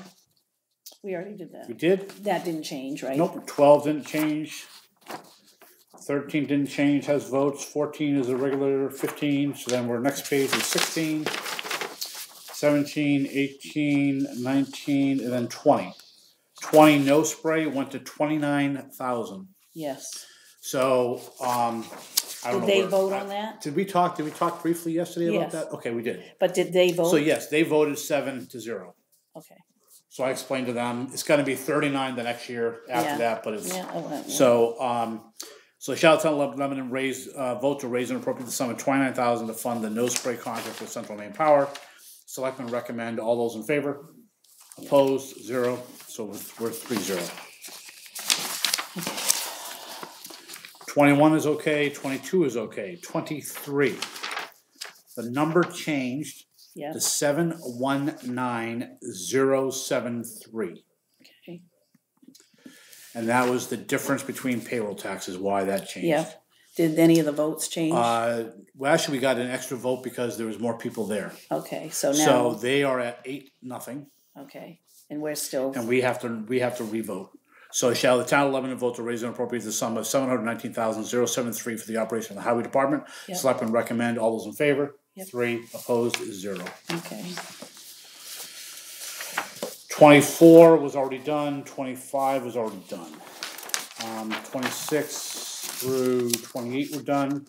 we already did that. we did. That didn't change, right? Nope, 12 didn't change. 13 didn't change, has votes. 14 is a regular 15, so then we're next page is 16, 17, 18, 19, and then 20. 20 no spray went to 29,000. Yes. So, I don't Did know they where- vote on that? Did we talk briefly yesterday about Yes. that? Okay, we did. But did they vote? So yes, they voted 7-0. Okay. So I explained to them, it's gonna be 39 the next year after Yeah. that, but it's, Yeah, I went, yeah. so shall tell Lebanon vote to raise and appropriate the sum of 29,000 to fund the no spray contract with Central Maine Power. Selectmen recommend. All those in favor? Opposed? 0. So we're 3-0. 21 is okay. 22 is okay. 23. The number changed Yeah, to 719,073. okay, And that was the difference between payroll taxes, why that changed. yeah. Did any of the votes change? Well, actually, we got an extra vote because there was more people there. Okay, so So now, they are at 8-0, okay, and we're still, and we have to revote. So shall the town of Lebanon vote to raise and appropriate the sum of 719,073 for the operation of the highway department? Yep. Selectmen recommend. All those in favor? Yep. 3, opposed is 0. okay, 24 was already done. 25 was already done. 26 through 28 were done.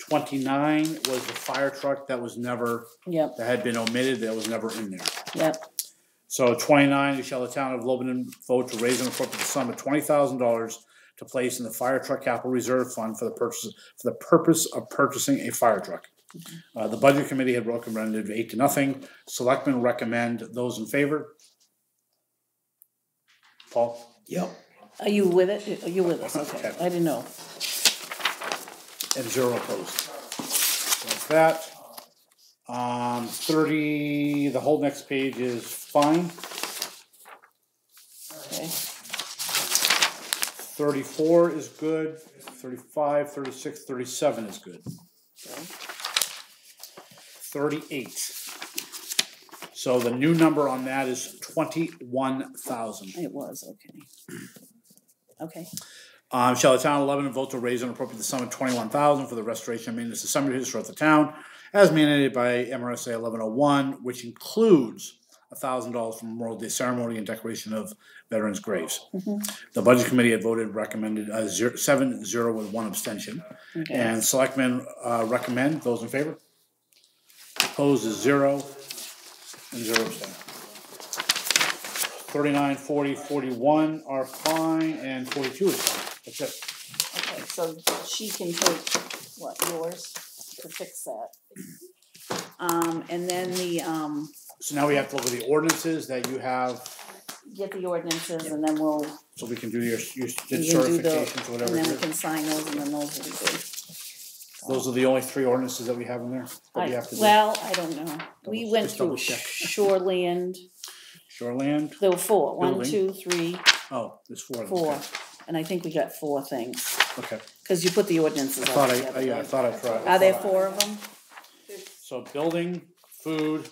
29 was the fire truck that was never, yep, that had been omitted, that was never in there. yep, So 29, shall the town of Lebanon vote to raise and appropriate the sum of $20,000 to place in the fire truck capital reserve fund for the purpose of purchasing a fire truck. The budget committee had recommended 8-0. Selectmen recommend. Those in favor? Paul? Yep. are you with it? Are you with us? Okay, Okay. I didn't know. And 0 opposed. So that's that. 30, the whole next page is fine. Okay, 34 is good. 35, 36, 37 is good. okay, 38. So the new number on that is 21,000. it was, okay. Okay, Shall the town of Lebanon vote to raise and appropriate the sum of 21,000 for the restoration and maintenance of cemeteries throughout the town, as mandated by MRSA 1101, which includes $1,000 for Memorial Day ceremony and decoration of veterans' graves. The budget committee had recommended 7-0 with 1 abstention, okay, and selectmen recommend. Those in favor? Opposed is 0, and 0 abstain. 39, 40, 41 are fine, and 42 is fine. That's it. okay, so she can take, what, yours, to fix that. And then the, So now we have to look at the ordinances that you have. get the ordinances and then we'll, So we can do your we can do certifications, whatever. and then we it can is. sign those and then those will be good. Those are the only 3 ordinances that we have in there that we have to do. Well, I don't know. We Double- went just through double check. shoreland, Shoreland. there were 4, 1, Building. 2, 3, Oh, there's 4 of them. 4, and I think we got 4 things, Okay. cause you put the ordinances I all thought together. I right? thought I tried. Are there 4 of them? So building, food,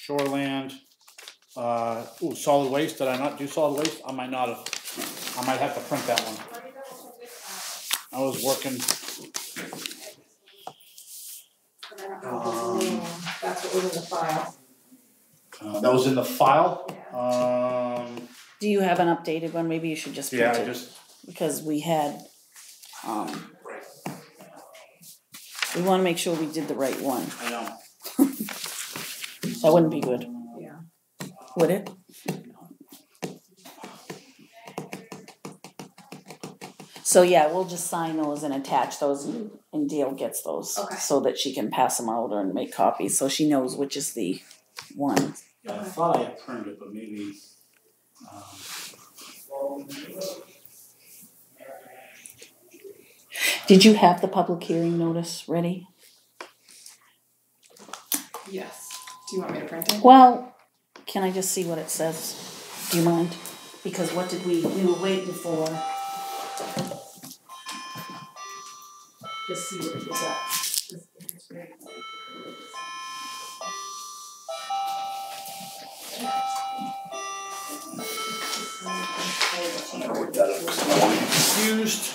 shoreland, solid waste. Did I not do solid waste? I might not have. I might have to print that one. I was working. That's what was in the file. That was in the file. Do you have an updated one? Maybe you should just print Yeah, it. I just. Because we had, we wanna make sure we did the right one. I know. That wouldn't be good. Yeah. Would it? So yeah, we'll just sign those and attach those and Dale gets those. Okay. So that she can pass them out and make copies, so she knows which is the one. Yeah, I thought I had printed it, but maybe. Did you have the public hearing notice ready? Yes. Do you want me to print it? Well, can I just see what it says? Do you mind? Because what did we were waiting for. Just see what it was at. Confused.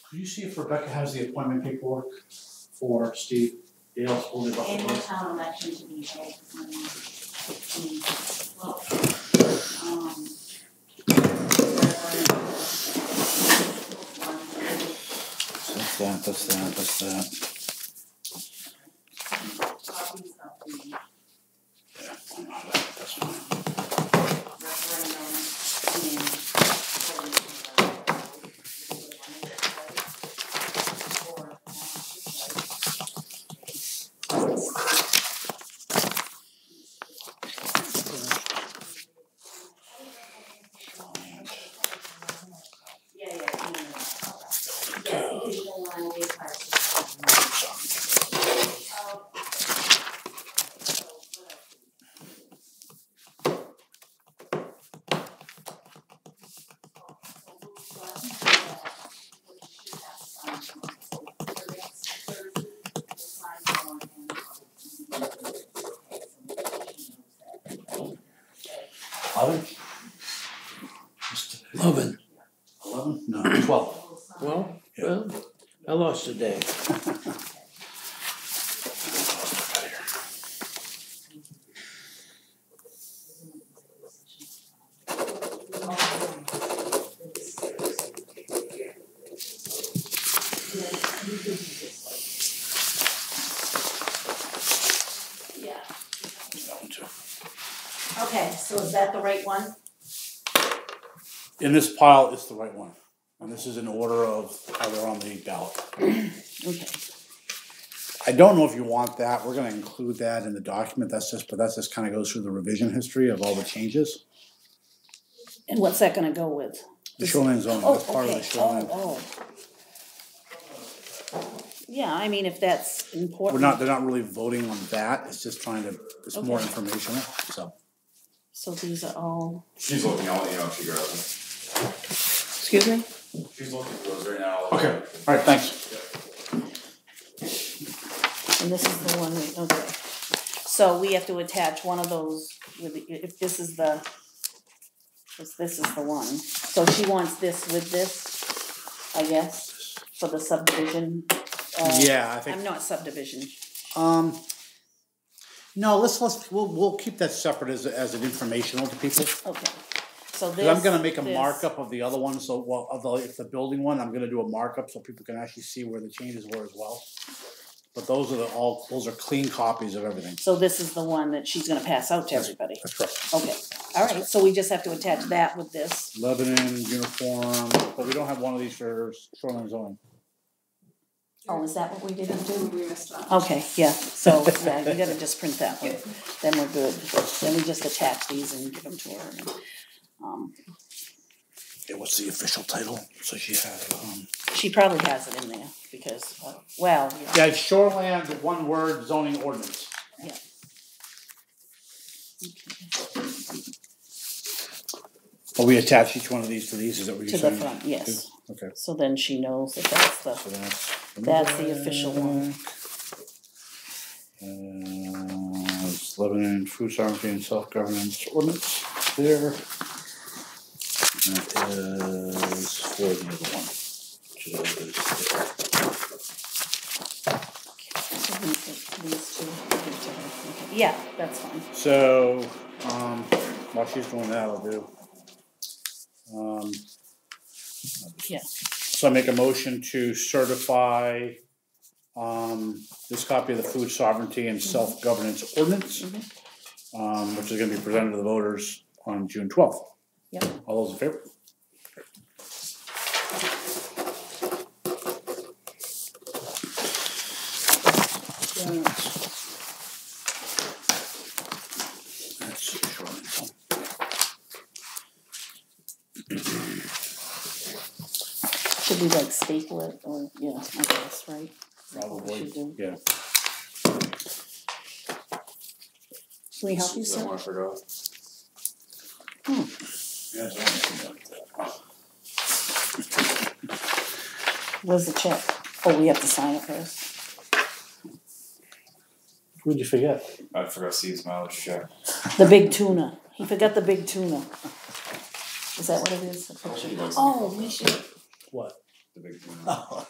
Could you see if Rebecca has the appointment paperwork for Steve Dale's holding up the Annual vote? town election to be held on 15, That's that. copies of the Yeah, that's fine. referendum Lovin'. 11? No, 12. Well, I lost a day. Yeah. Okay, so is that the right one? In this pile, it's the right one. And this is in order of how they're on the ballot. Okay. I don't know if you want that. We're gonna include that in the document. But that just kind of goes through the revision history of all the changes. And what's that gonna go with? The shoreline zoning, Oh, that's part of the okay. shoreline. Oh. Yeah, I mean, if that's important. They're not really voting on that. It's just it's more Okay. informational, so. So these are all, She's looking, I'll let you know if she grabs excuse me? them. She's looking for those right now. Okay, alright, thanks. And this is the one, okay. So we have to attach one of those with, if this is the, this is the one. So she wants this with this, I guess, for the subdivision. Yeah, I think. I'm not subdivision. No, we'll keep that separate as an informational to people. Okay. So Cause I'm gonna this- make a this- markup of the other one, so, well, if the building one, I'm gonna do a markup so people can actually see where the changes were as well. But those are clean copies of everything. So this is the one that she's gonna pass out to everybody? That's correct. Okay, alright, so we just have to attach that with this. Lebanon uniform, but we don't have one of these for shoreline zoning. Oh, is that what we didn't do? We missed that. Okay, yeah, so, yeah, you gotta just print that one, then we're good. Then we just attach these and give them to her. And, Yeah, what's the official title? So she has she probably has it in there, because, well, yeah. yeah, it's shoreline, one word zoning ordinance. Yeah. Oh, we attach each one of these to these, is that what you're To saying? the front, yes. Okay. So then she knows that that's So the, that's the official one. It's Lebanon food sovereignty and self-governance ordinance there. That is for the other one. Which So these two, give to her. Okay. Yeah, that's fine. So, while she's doing that, I'll do. Yeah. So I make a motion to certify this copy of the food sovereignty and self-governance ordinance, which is gonna be presented to the voters on June 12th. Yep. All those in favor? That's shoreline zone. Should we like staple it or, yeah, I guess, right? Is that what we Probably, should do? yeah. Can we help you, Is that sir? one I forgot? Yeah, Where's the check? Oh, we have to sign it first. what'd you forget? I forgot Steve's mileage check. The big tuna. He forgot the big tuna. Is that what it is? A picture? Oh, we should, What? The big one.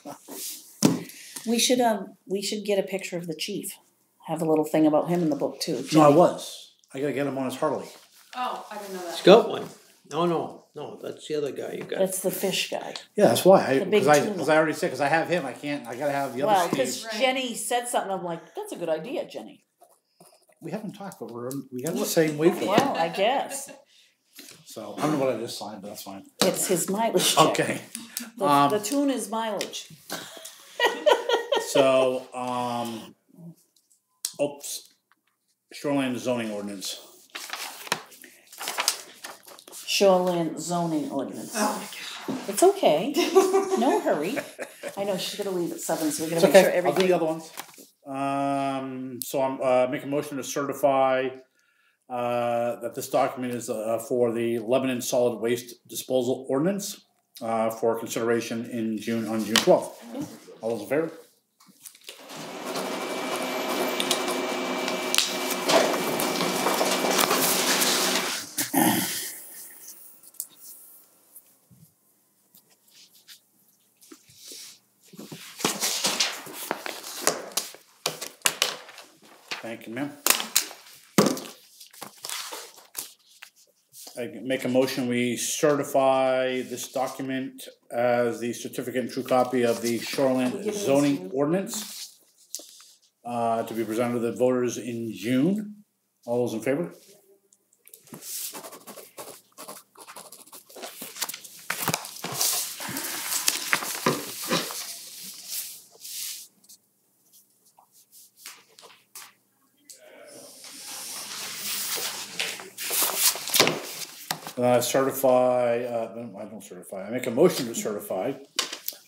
we should get a picture of the chief. Have a little thing about him in the book too. No, I was. I gotta get him on his Harley. Oh, I didn't know that. He's got one. No, that's the other guy you got. That's the fish guy. Yeah, that's why. The big Because tuna. I already said, because I have him, I gotta have the Well, other because Steve. Right. Jenny said something, I'm like, that's a good idea, Jenny. We haven't talked, but we got the same wavelength. Well, I guess. So, I don't know what I just signed, but that's fine. It's his mileage check. Okay. The tuna's mileage. So, shoreline zoning ordinance. Shoreline zoning ordinance. Oh my It's okay. No hurry. I know she's gonna leave at 7, so we're It's gonna make sure okay, I'll do everything. the other ones. So I'm, make a motion to certify, that this document is, for the Lebanon solid waste disposal ordinance, for consideration on June 12th. All those in favor? Thank you, ma'am. I make a motion, we certify this document as the certificate and true copy of the shoreline zoning ordinance, to be presented to the voters in June. All those in favor? I don't certify, I make a motion to certify,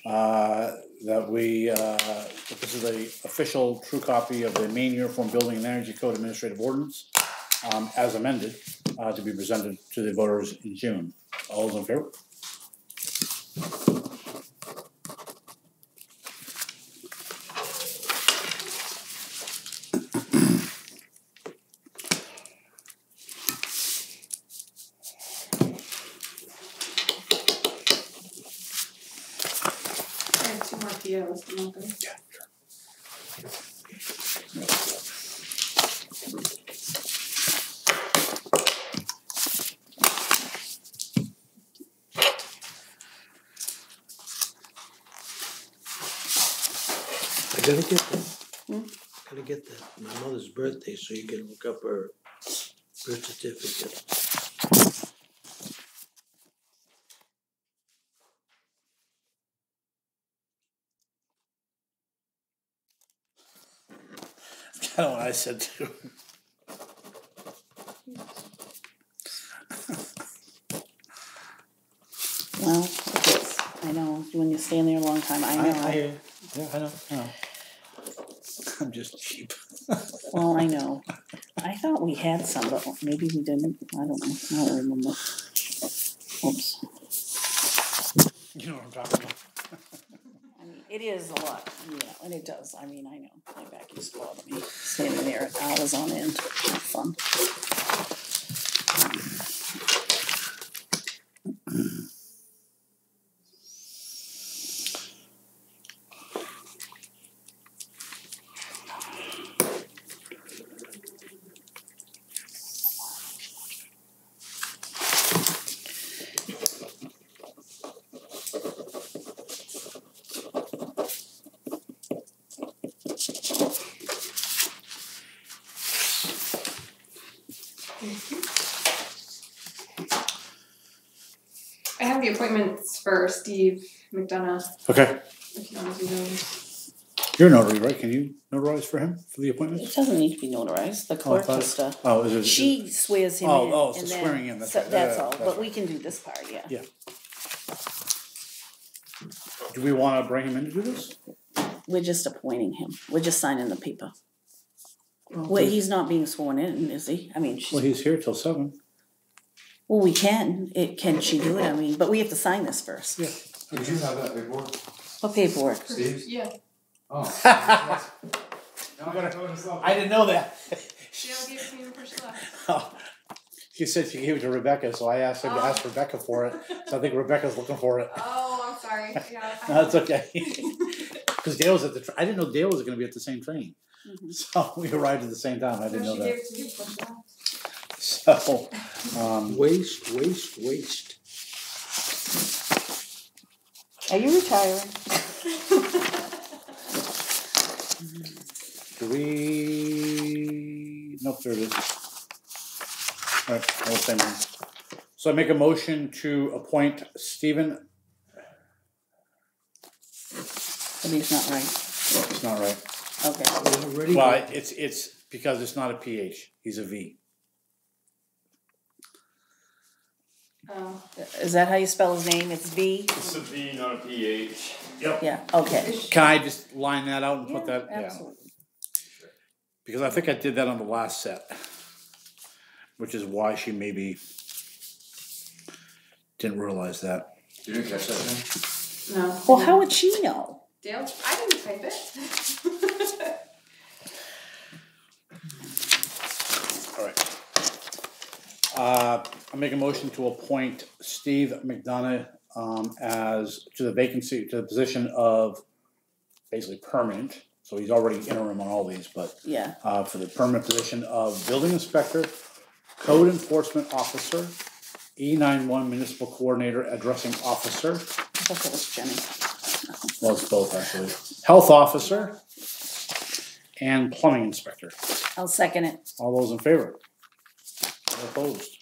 that we, that this is the official true copy of the Maine Uniform Building and Energy Code Administrative Ordinance, as amended, to be presented to the voters in June. All those in favor? I have 2 more POs to open. Yeah, sure. Gotta get that. Gotta get that. My mother's birthday, so you can look up her birth certificate. That's kind of what I said too. Well, it's, I know, when you stand there a long time, I know. Yeah, I know. I'm just cheap. Well, I know. I thought we had some, but maybe we didn't. I don't know. I don't remember. Oops. You know what I'm talking about. I mean, it is a lot, and it does. I mean, I know. My back used to bother me standing there hours on end. Not fun. I have the appointments for Steve McDonough, Okay. if you want to do those. You're a notary, right? Can you notarize for him for the It appointments? doesn't need to be notarized. The clerk thought has to. Oh, is it? She swears him in. Oh, it's and the then, swearing in, that's so right. that's Yeah, all. that's But right. we can do this part, yeah. Yeah. Do we want to bring him in to do this? We're just appointing him. We're just signing the paper. Well, he's not being sworn in, is he? I mean, Well, he's here till 7. well, we can. Can she do it? I mean, but we have to sign this first. Yeah. Did you have that paperwork? What paperwork? Steve's? Yeah. Oh. I didn't know that. Cheryl gave it to me when she left. Oh, she said she gave it to Rebecca, so I asked him to ask Rebecca for it. So I think Rebecca's looking for it. Oh, I'm sorry. Yeah. No, that's okay. Because Dale was at the. I didn't know Dale was going to be at the same train. Mm-hmm. So we arrived at the same time. I didn't know she that. gave it to me before she left. So, Waste. Are you retiring? do we? Nope, there it is. All right, I'll say mine. So I make a motion to appoint Stephen. But he's not right. Oh, it's not right. Okay. Already. Well, it's because it's not a PH. He's a V. Oh. Is that how you spell his name? It's V? It's a V, not a PH. Yep. Yeah, okay. Can I just line that out and put that? Absolutely. Yeah. Because I think I did that on the last set, which is why she maybe didn't realize that. You didn't catch that thing? No. Well, how would she know? Dale? I didn't type it. All right. I make a motion to appoint Steve McDonough as to the vacancy, to the position of basically permanent. So he's already interim on all these, but Yeah. for the permanent position of building inspector, code enforcement officer, E91 municipal coordinator, addressing officer. I thought that was Jenny. Well, it's both actually. Health officer and plumbing inspector. I'll second it. All those in favor? All opposed?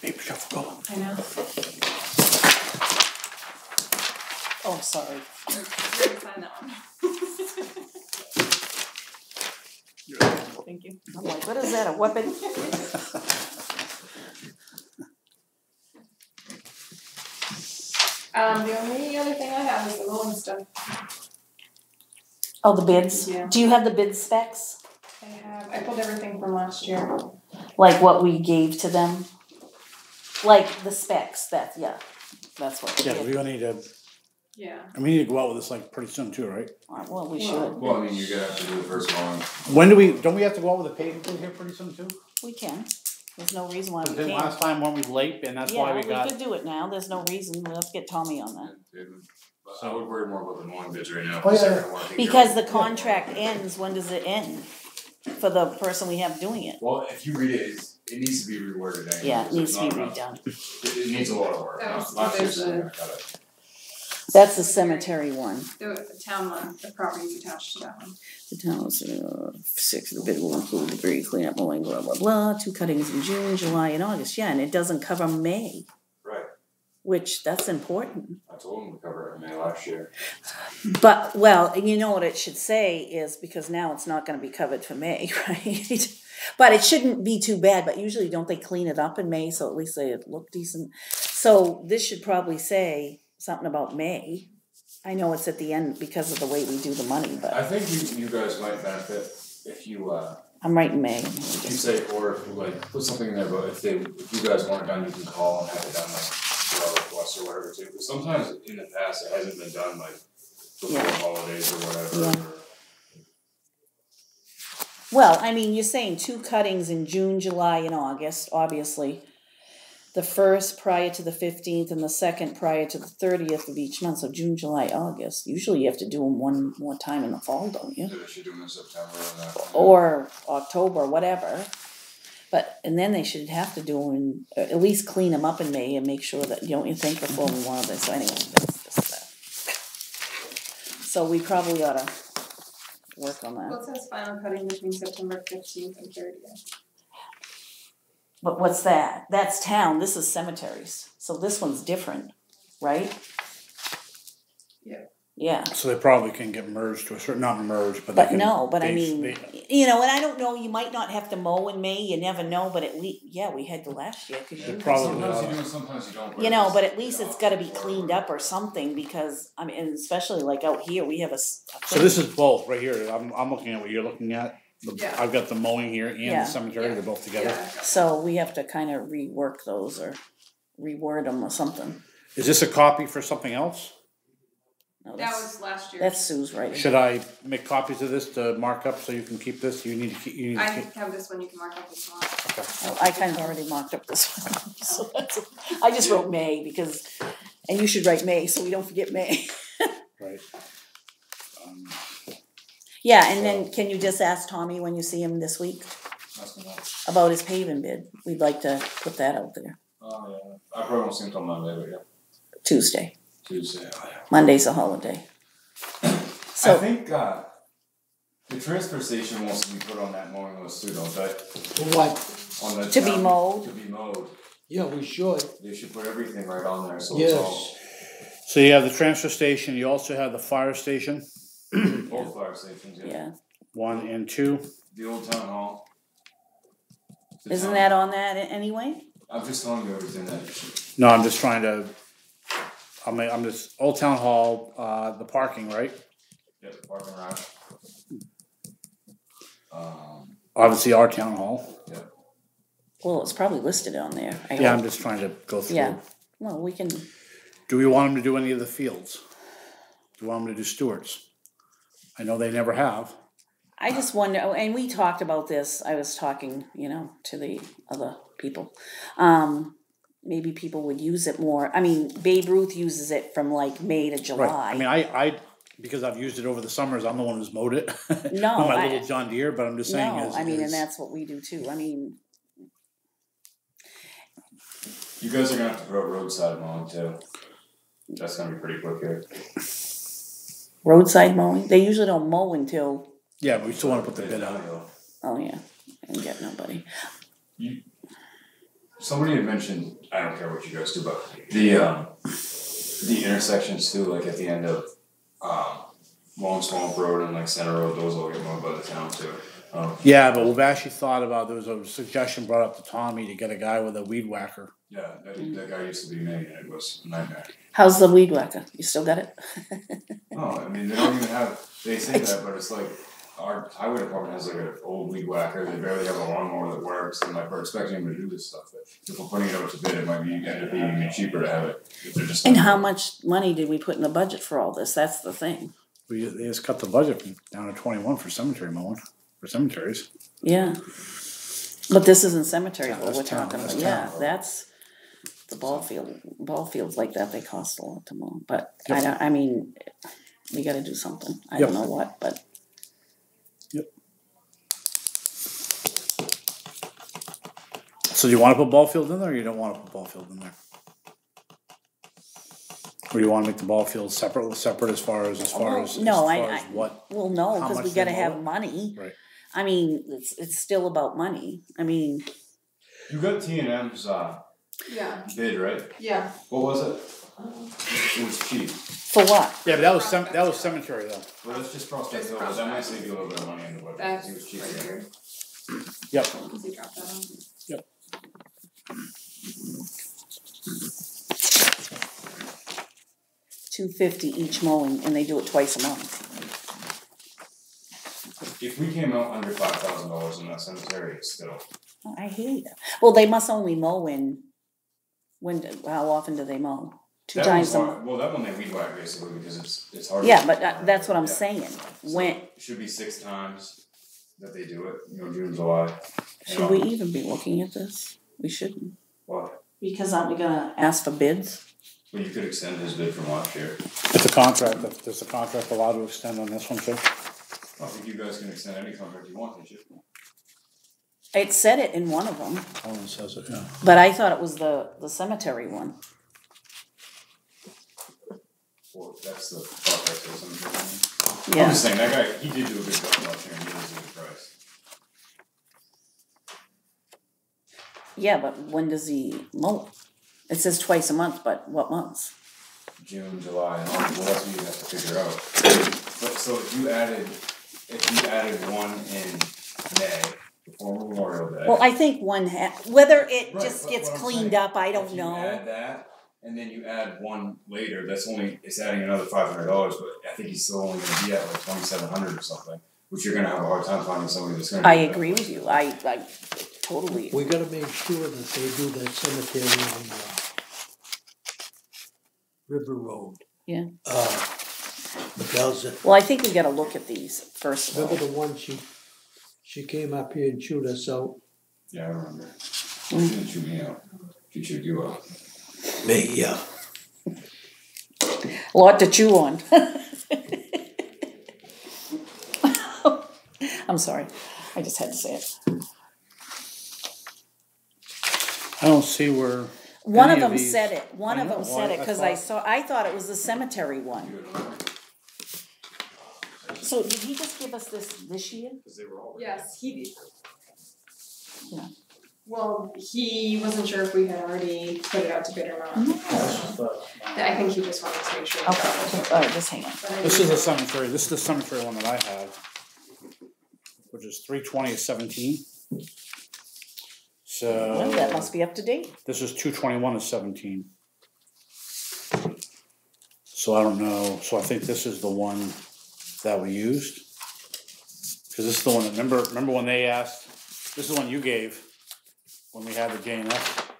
Paper shuffle, go. I know. Oh, sorry. You already signed that one. Thank you. I'm like, what is that, a weapon? The only other thing I have is the mowing stuff. Oh, the bids? Yeah. Do you have the bid specs? I pulled everything from last year. Like what we gave to them? Like the specs, that's what we Yeah, did. we're gonna need to, Yeah. and we need to go out with this like pretty soon too, right? Well, we should. Well, I mean, you're gonna have to do the first mowing. When don't we have to go out with a paving crew here pretty soon too? We can. There's no reason why we Then can't. last time when we late, and that's why we got. Yeah, we could do it now, there's no reason, let's get Tommy on that. But I would worry more about the mowing bids right now. Oh, yeah. because I wanna take Because care the of it. contract ends, when does it end? For the person we have doing it? Well, if you read it, it needs to be reworded anyway. Yeah, it needs to be It's not enough. redone. It needs a lot of work. Last year's I got it. That's the cemetery one. The town one, the property's attached to that one. The town's 6, the bid will include debris cleanup, mowing, blah, blah, blah, 2 cuttings in June, July, and August, yeah, and it doesn't cover May, Right. which, that's important. I told him to cover it in May last year. But, well, and you know what it should say is, because now it's not gonna be covered for May, right? But it shouldn't be too bad, but usually don't they clean it up in May, so at least they look decent. So this should probably say something about May. I know it's at the end because of the way we do the money, but I think you guys might benefit if you I'm writing May. you say, or if you like put something in there, but if you guys want it done, you can call and have it done like without request or whatever too. Because sometimes in the past it hasn't been done like before holidays or whatever. Yeah. Well, I mean, you're saying 2 cuttings in June, July, and August, obviously. The first prior to the 15th and the second prior to the 30th of each month. So June, July, August. Usually you have to do them one more time in the fall, don't you? Yeah, they should do them in September and that. Or October, whatever. And then they should have to do them in, at least clean them up in May and make sure that, don't you think, before we want this. So anyway, that's just that. So we probably ought to work on Well, that. it says final cutting between September 15th and 30th. But what's that? That's town, this is cemeteries. So this one's different, right? Yeah. Yeah. So they probably can get merged to a certain, not merged, but. But they can, no, but I they- mean, they- you know, and I don't know, you might not have to mow in May, you never know, but at least, yeah, we had to last year, cause you probably Sometimes you do, sometimes you don't. you know, but at least it's gotta be cleaned up or something, because, I mean, and especially like out here, we have a So this is both right here. I'm looking at what you're looking at. Yeah. I've got the mowing here and Yeah. the cemetery. They're both together. Yeah. So we have to kind of rework those or reword them or something. Is this a copy for something else? No, That was last year. that's Sue's writing. Should I make copies of this to mark up so you can keep this? You need to keep. You need I to keep. have this one, you can mark up this one. Oh, I kind of already marked up this one. So I just wrote May because, and you should write May so we don't forget May. Right. Um, Yeah, and then can you just ask Tommy when you see him this week about his paving bid? We'd like to put that out there. Oh yeah, I probably won't see him till Monday, but yeah, Tuesday. Tuesday. Oh, yeah. Monday's a holiday. I So, think the transfer station wants to be put on that mowing list too, don't they? What? On the To be town- mowed? To be mowed. Yeah, we should. They should put everything right on there, so it's all, Yes. So you have the transfer station. You also have the fire station, both fire stations, yeah. yeah. 1 and 2. The old town hall. The Isn't town- that on that anyway? I'm just telling you everything that. No, I'm just trying to. I'm just Old Town Hall, the parking, right? Yeah, the parking lot. Obviously, our town hall. Well, it's probably listed on there. I Yeah, I'm hope. just trying to go through. Yeah. Well, we can, Do we want them to do any of the fields? Do we want them to do Stewart's? I know they never have. I just wonder, and we talked about this, I was talking, you know, to the other people. Maybe people would use it more. I mean, Babe Ruth uses it from like May to July. Right. I mean, I because I've used it over the summers. I'm the one who's mowed it. No, with my I- little John Deere. But I'm just saying. No, is, I mean, is, and that's what we do too. I mean, You guys are gonna have to put up roadside mowing too. That's gonna be pretty quick here. roadside mowing, they usually don't mow until, yeah, but we still want to put the bid out. oh yeah, and get nobody. Somebody had mentioned, I don't care what you guys do, but the intersections too, like at the end of Long Swamp Road and like Center Road, those all get mowed by the town too. Yeah, but we've actually thought about, there was a suggestion brought up to Tommy to get a guy with a weed whacker. Yeah, that guy used to be me, and it was a nightmare. How's the weed whacker? You still got it? No, I mean, they don't even have, they say that, but it's like, our highway department has like an old weed whacker, they barely have a lawnmower that works, and like, we're expecting them to do this stuff, but if we're putting it out to bid, it might be, end up being even cheaper to have it, if they're just. And how much money did we put in the budget for all this? That's the thing. They just cut the budget down to 21 for cemetery mowing, for cemeteries. Yeah. But this isn't cemetery, what that's we're town, talking that's about. Yeah, town. that's the ball field. Ball fields like that, they cost a lot to mow. But Yep. I mean, we gotta do something. I Yep. don't know what, but. Yep. So do you wanna put ball field in there, or you don't wanna put ball field in there? Or do you wanna make the ball field separate as far as No, what? Well, no, how because we much gotta they have mow it? money. Right. I mean, it's still about money. I mean, You got T&M's, Yeah, bid, right? yeah. What was it? It was cheap. for what? Yeah, but that was cemetery though. Well, that's just Prospect Hill, but that might save you a little bit of money in the budget, That's it was cheap. right here. Yep. Because he dropped that on. Yep. $250 each mowing, and they do it twice a month. If we came out under $5,000 in that cemetery, it's still. Oh, I hear you. Well, they must only mow how often do they mow? Two That times one's a hard, month. well, that one they weed whack basically because it's hard. Yeah, to- but that's what I'm Yeah. saying. So When it should be 6 times that they do it, June, July. should we even be looking at this? We shouldn't. What? Because aren't we gonna ask for bids? Well, you could extend his bid from last year. It's a contract, does the contract allow to extend on this one too? I think you guys can extend any contract you want, can't you? It said it in one of them, Ellen says it, yeah. but I thought it was the cemetery one. Well, that's the contract or something. I'm Yeah. just saying, that guy, he did do a good job last year and he was a good price. Yeah, but when does he mow? It says twice a month, but what months? June, July, and August, well, that's what you have to figure out. But so if you added one in May, before Memorial Day. Well, I think whether it Right, just but gets what I'm cleaned saying, up, I don't if you know. add that, and then you add one later, it's adding another $500, but I think he's still only gonna be at like 2,700 or something, which you're gonna have a hard time finding somebody that's gonna. I do that. agree with you. I totally. We gotta make sure that they do that cemetery on River Road. Yeah. Because Well, I think we gotta look at these first of all. remember the one she came up here and chewed us out? Yeah, I remember. She didn't chew me out. She chewed you out. Me, yeah. A lot to chew on. I'm sorry. I just had to say it. I don't see where. One any of them these- said it. One I of know, them well, said it because I thought- thought it was the cemetery one. So did he just give us this year? Because they were all. Yes, he did. Yeah. Well, he wasn't sure if we had already put it out to bid or not. I think he just wanted to make sure. Okay. All right. Just hang on. But I This mean, is the cemetery, this is the cemetery one that I have, which is 320/17. Well, that So, must be up to date. this is 221/17. So I don't know, so I think this is the one that we used. Cause this is the one that, remember when they asked, this is the one you gave, when we had the JNF.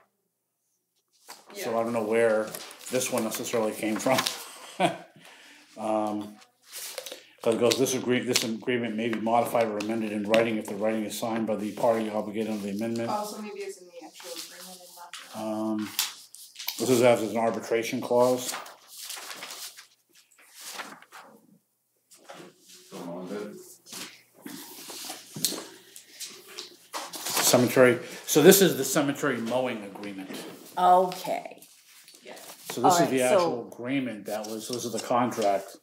So I don't know where this one necessarily came from. Cause it goes, this agreement may be modified or amended in writing if the writing is signed by the party obligated under the amendment. Also, maybe it's in the actual agreement and not. This is as an arbitration clause. Going on bid. Cemetery, so this is the cemetery mowing agreement. Okay. So this is the Alright, so- actual agreement this is the contract.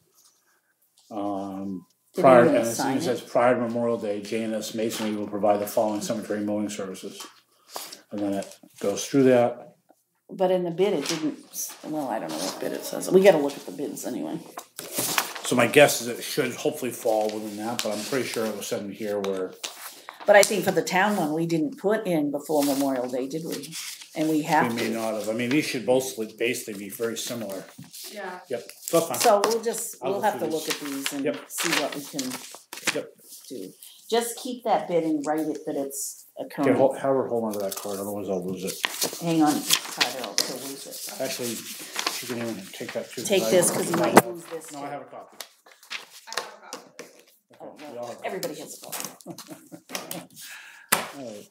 Did Prior, anyone and sign it says prior to Memorial Day, J&S Masonry will provide the following cemetery mowing services. And then it goes through that. But in the bid, it didn't. Well, I don't know what bid it says. We got to look at the bids anyway. So my guess is it should hopefully fall within that, but I'm pretty sure it was said in here where But I think for the town one, we didn't put in before Memorial Day, did we? And we have We may to. not have, I mean, these should basically be very similar. Yeah. Yep, that's fine. So I'll we'll go have to through look these. at these and Yep. see what we can Yep. do. Just keep that bid and write it that it's Okay, occurring. have her hold on to that card, otherwise I'll lose it. Hang on, Tyler, I'll lose it. Actually, she can even take that too. Take this, cause you might lose this. No, I have a copy. I have a copy. Oh, Okay, we no, all have everybody copies. has a copy. Alright.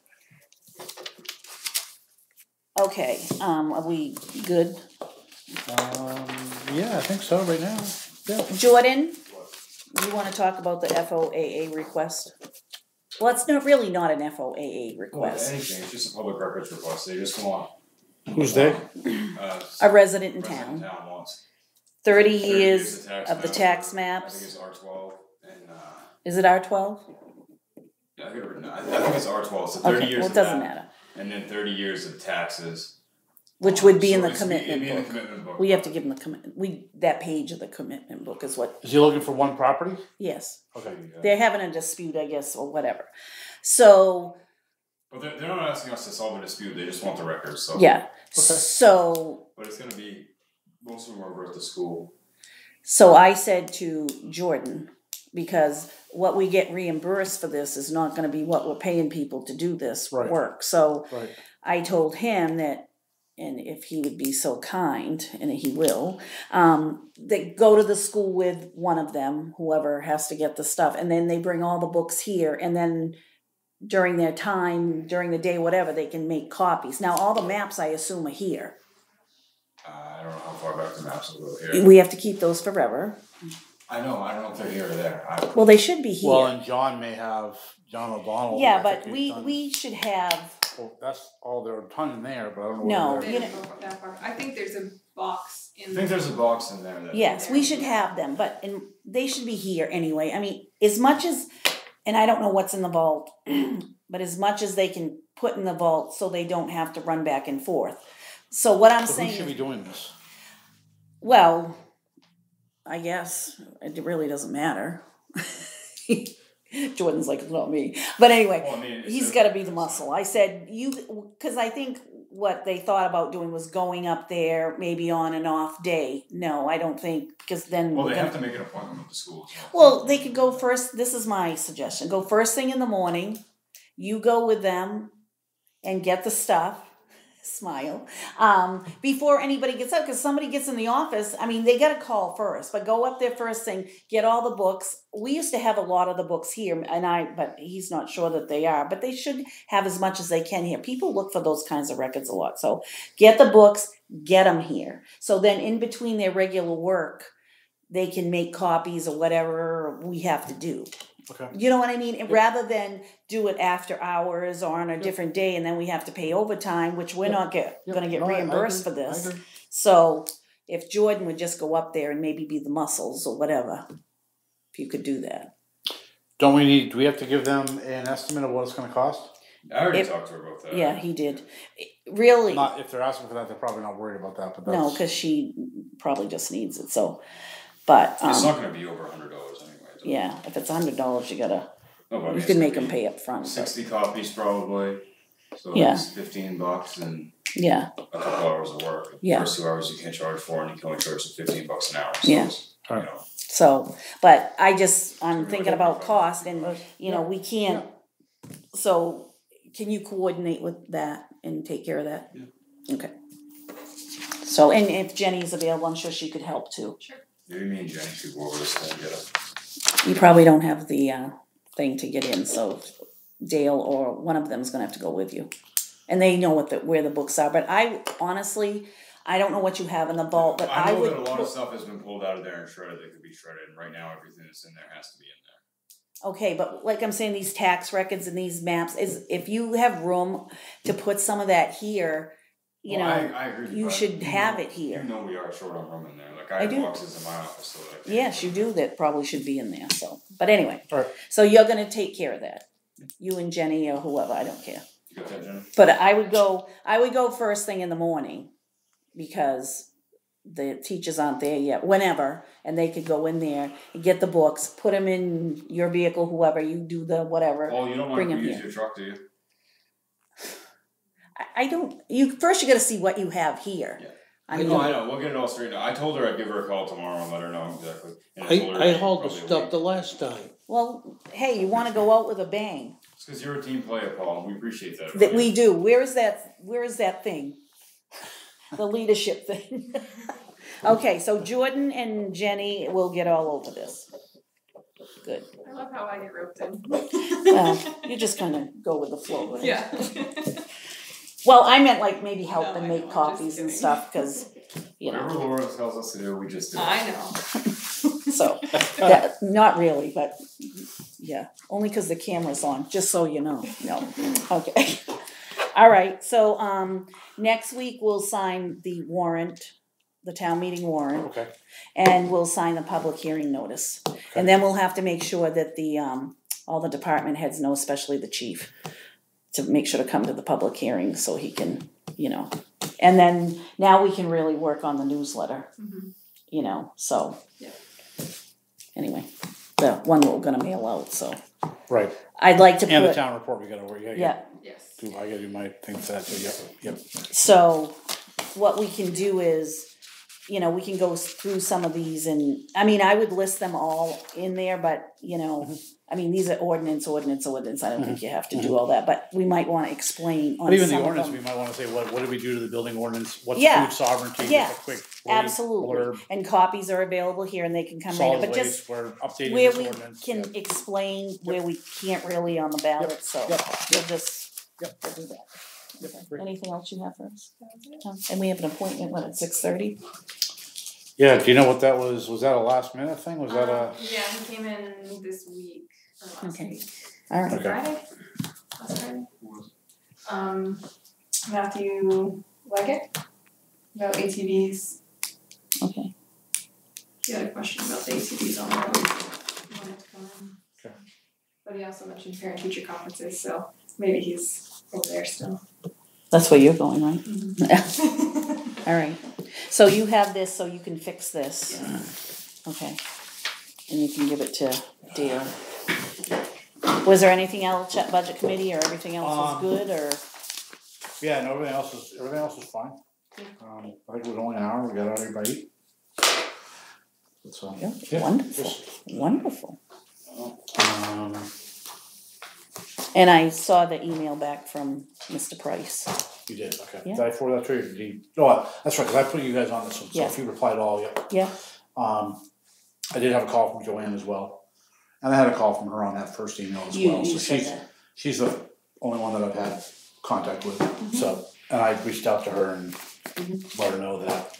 Okay, are we good? Yeah, I think so, right now, yeah. Jordan, you wanna talk about the FOAA request? Well, it's really not an FOAA Well, request, anything, it's just a public records request, they just want, Who's they? a resident in resident town, town wants 30 30 years of the map, tax I think maps. it's R12, and, Is it R12? yeah, I got it written down. I think it's R12, so 30 Okay, years well, of it doesn't that, matter, and then 30 years of taxes. which would be So in the it'd be in commitment the book. commitment book. We have to give them the that page of the commitment book is what, Is he looking for one property? yes. Okay. They're having a dispute, I guess, or whatever. So, But they're not asking us to solve a dispute, they just want the records, so. yeah, so But it's gonna be, most of them are over at the school. So I said to Jordan, because what we get reimbursed for this is not gonna be what we're paying people to do this Right. work. So Right. I told him that, and if he would be so kind, and he will, that go to the school with one of them, whoever has to get the stuff, and then they bring all the books here, and then during their time, during the day, whatever, they can make copies. Now, all the maps, I assume, are here. I don't know how far back the maps will go here. We have to keep those forever. I don't know if they're here or there. Well, they should be here. Well, and John may have, John O'Donnell. Yeah, I but think he's done- we should have, Well, that's all, there are a ton in there, but I don't know. No, whether They they're- didn't go that far. I think there's a box I in. think there's a box in there that. yes, we should have them, but they should be here anyway. I mean, as much as, and I don't know what's in the vault, but as much as they can put in the vault so they don't have to run back and forth. So what I'm So who saying should be is, doing this? well, I guess it really doesn't matter. Jordan's like, it's not me. But anyway, Well, I mean, it's he's a- got to be the muscle. I said, because I think what they thought about doing was going up there maybe on an off day. No, I don't think, because then. Well, we're they gonna- have to make an appointment with the school. So. Well, they could go first, this is my suggestion, go first thing in the morning, you go with them and get the stuff, smile, before anybody gets up, because somebody gets in the office, I mean, they gotta call first, but go up there first thing, get all the books. We used to have a lot of the books here, but he's not sure that they are, but they should have as much as they can here. People look for those kinds of records a lot, so get the books, get them here. So then in between their regular work, they can make copies or whatever we have to do. Okay. You know what I mean? And rather than do it after hours or on a different day and then we have to pay overtime, which we're not gonna get No, I reimbursed for agree. this. I agree. So if Jordan would just go up there and maybe be the muscles or whatever, if you could do that. Do we have to give them an estimate of what it's gonna cost? I already If- talked to her about that. Yeah, he did. Really, Not, if they're asking for that, they're probably not worried about that, but that's. no, because she probably just needs it, so, but, It's not gonna be over $100 anyway. is it? yeah, if it's $100, you No, but I mean, you it's can gonna make them be pay up front. but- 60 copies probably. So Yeah. it's $15 and Yeah, a couple hours of work. The Yeah. first 2 hours you can't charge for, and you can only charge them $15 an hour. So Yeah. it's, you Alright. know, so, but I'm So thinking about cost and, you know, we can't, so can you coordinate with that and take care of that? Yeah. Okay. So, and if Jenny's available, I'm sure she could help too. maybe me and Jenny should go over this thing and get it. You probably don't have the thing to get in, so Dale or one of them is gonna have to go with you. And they know where the books are, but I honestly, I don't know what you have in the vault, but I know would. that a lot of stuff has been pulled out of there and shredded that could be shredded, and right now everything that's in there has to be in there. Okay, but like I'm saying, these tax records and these maps, is if you have room to put some of that here, you Well, know, I agree with you but should you have know- it here. You know we are short on room in there. Like I I have do. boxes in my office, so that I can't Yes, you do, that probably should be in there, so, but anyway. Alright. So you're gonna take care of that, you and Jenny or whoever, I don't care. You got that, Jenny? But I would go first thing in the morning, because the teachers aren't there yet, whenever, and they could go in there and get the books, put them in your vehicle, whoever, you do the whatever. Oh, you don't bring want to them use here. your truck, do you? I don't, you gotta see what you have here. Yeah. I mean, I know, we'll get it all straightened out. I told her I'd give her a call tomorrow and let her know exactly. And told her I it'd hauled the probably a stuff week. the last time. well, hey, you wanna go out with a bang. It's because you're a team player, Paul, and we appreciate that. That we do. Where is that thing? The leadership thing. Okay, so Jordan and Jenny will get all over this. Good. I love how I get roped in. Well, you just kind of go with the flow, right? Yeah. Well, I meant like maybe help No, them I make know, I'm copies just and kidding. stuff, because, you know. Whatever Laura tells us to do, we just do. I know. So, that, not really, but yeah, only because the camera's on, just so you know. No, okay. All right, so next week we'll sign the warrant, the town meeting warrant. Okay. And we'll sign the public hearing notice. Okay. And then we'll have to make sure that the all the department heads know, especially the chief, to make sure to come to the public hearing so he can, you know. And then now we can really work on the newsletter, you know, so. Yeah. Anyway, the one we're gonna mail out, so. Right. I'd like to put. And the town report we gotta work, Yeah, Yes. I gotta do my thing for that too, yep. so what we can do is, you know, we can go through some of these and, I mean, I would list them all in there, but, you know, I mean, these are ordinance. I don't think you have to do all that, but we might wanna explain on But even the some of ordinance, them. we might wanna say, what did we do to the building ordinance? What's Yeah. food sovereignty? Yeah. Just a quick Absolutely, blurb. and copies are available here and they can come in, Solid but just waste, we're updating where this we ordinance. can yeah. explain where we can't really on the ballot, so Yep. we'll just, Yep. we'll do that. Yep, Okay. great. Anything else you have for us? No? And we have an appointment, what, at 6:30? Yeah, do you know what that was that a last minute thing, was that a? Yeah, he came in this week or last Okay. week. Alright, Okay. Friday? Last Friday? Matthew Leggett about ATVs. okay, He had a question about the ATVs on the road. He wanted to come in. Okay. But he also mentioned parent teacher conferences, so maybe he's over there still. that's where you're going, right? Alright, so you have this, so you can fix this. Okay, and you can give it to Dale. Was there anything else at budget committee, or everything else was good, or? Yeah, no, everything else was fine. I think it was only an hour, we got out everybody. So, yeah. Wonderful. And I saw the email back from Mr. Price. You did, okay. Yeah. Did I forward that to you? Did you? Oh, that's right, cause I put you guys on this one, so Yeah. if you replied all, yeah. Yeah, I did have a call from Joanne as well. And I had a call from her on that first email as well, so you said that. she's the only one that I've had contact with, so, and I reached out to her and let her know that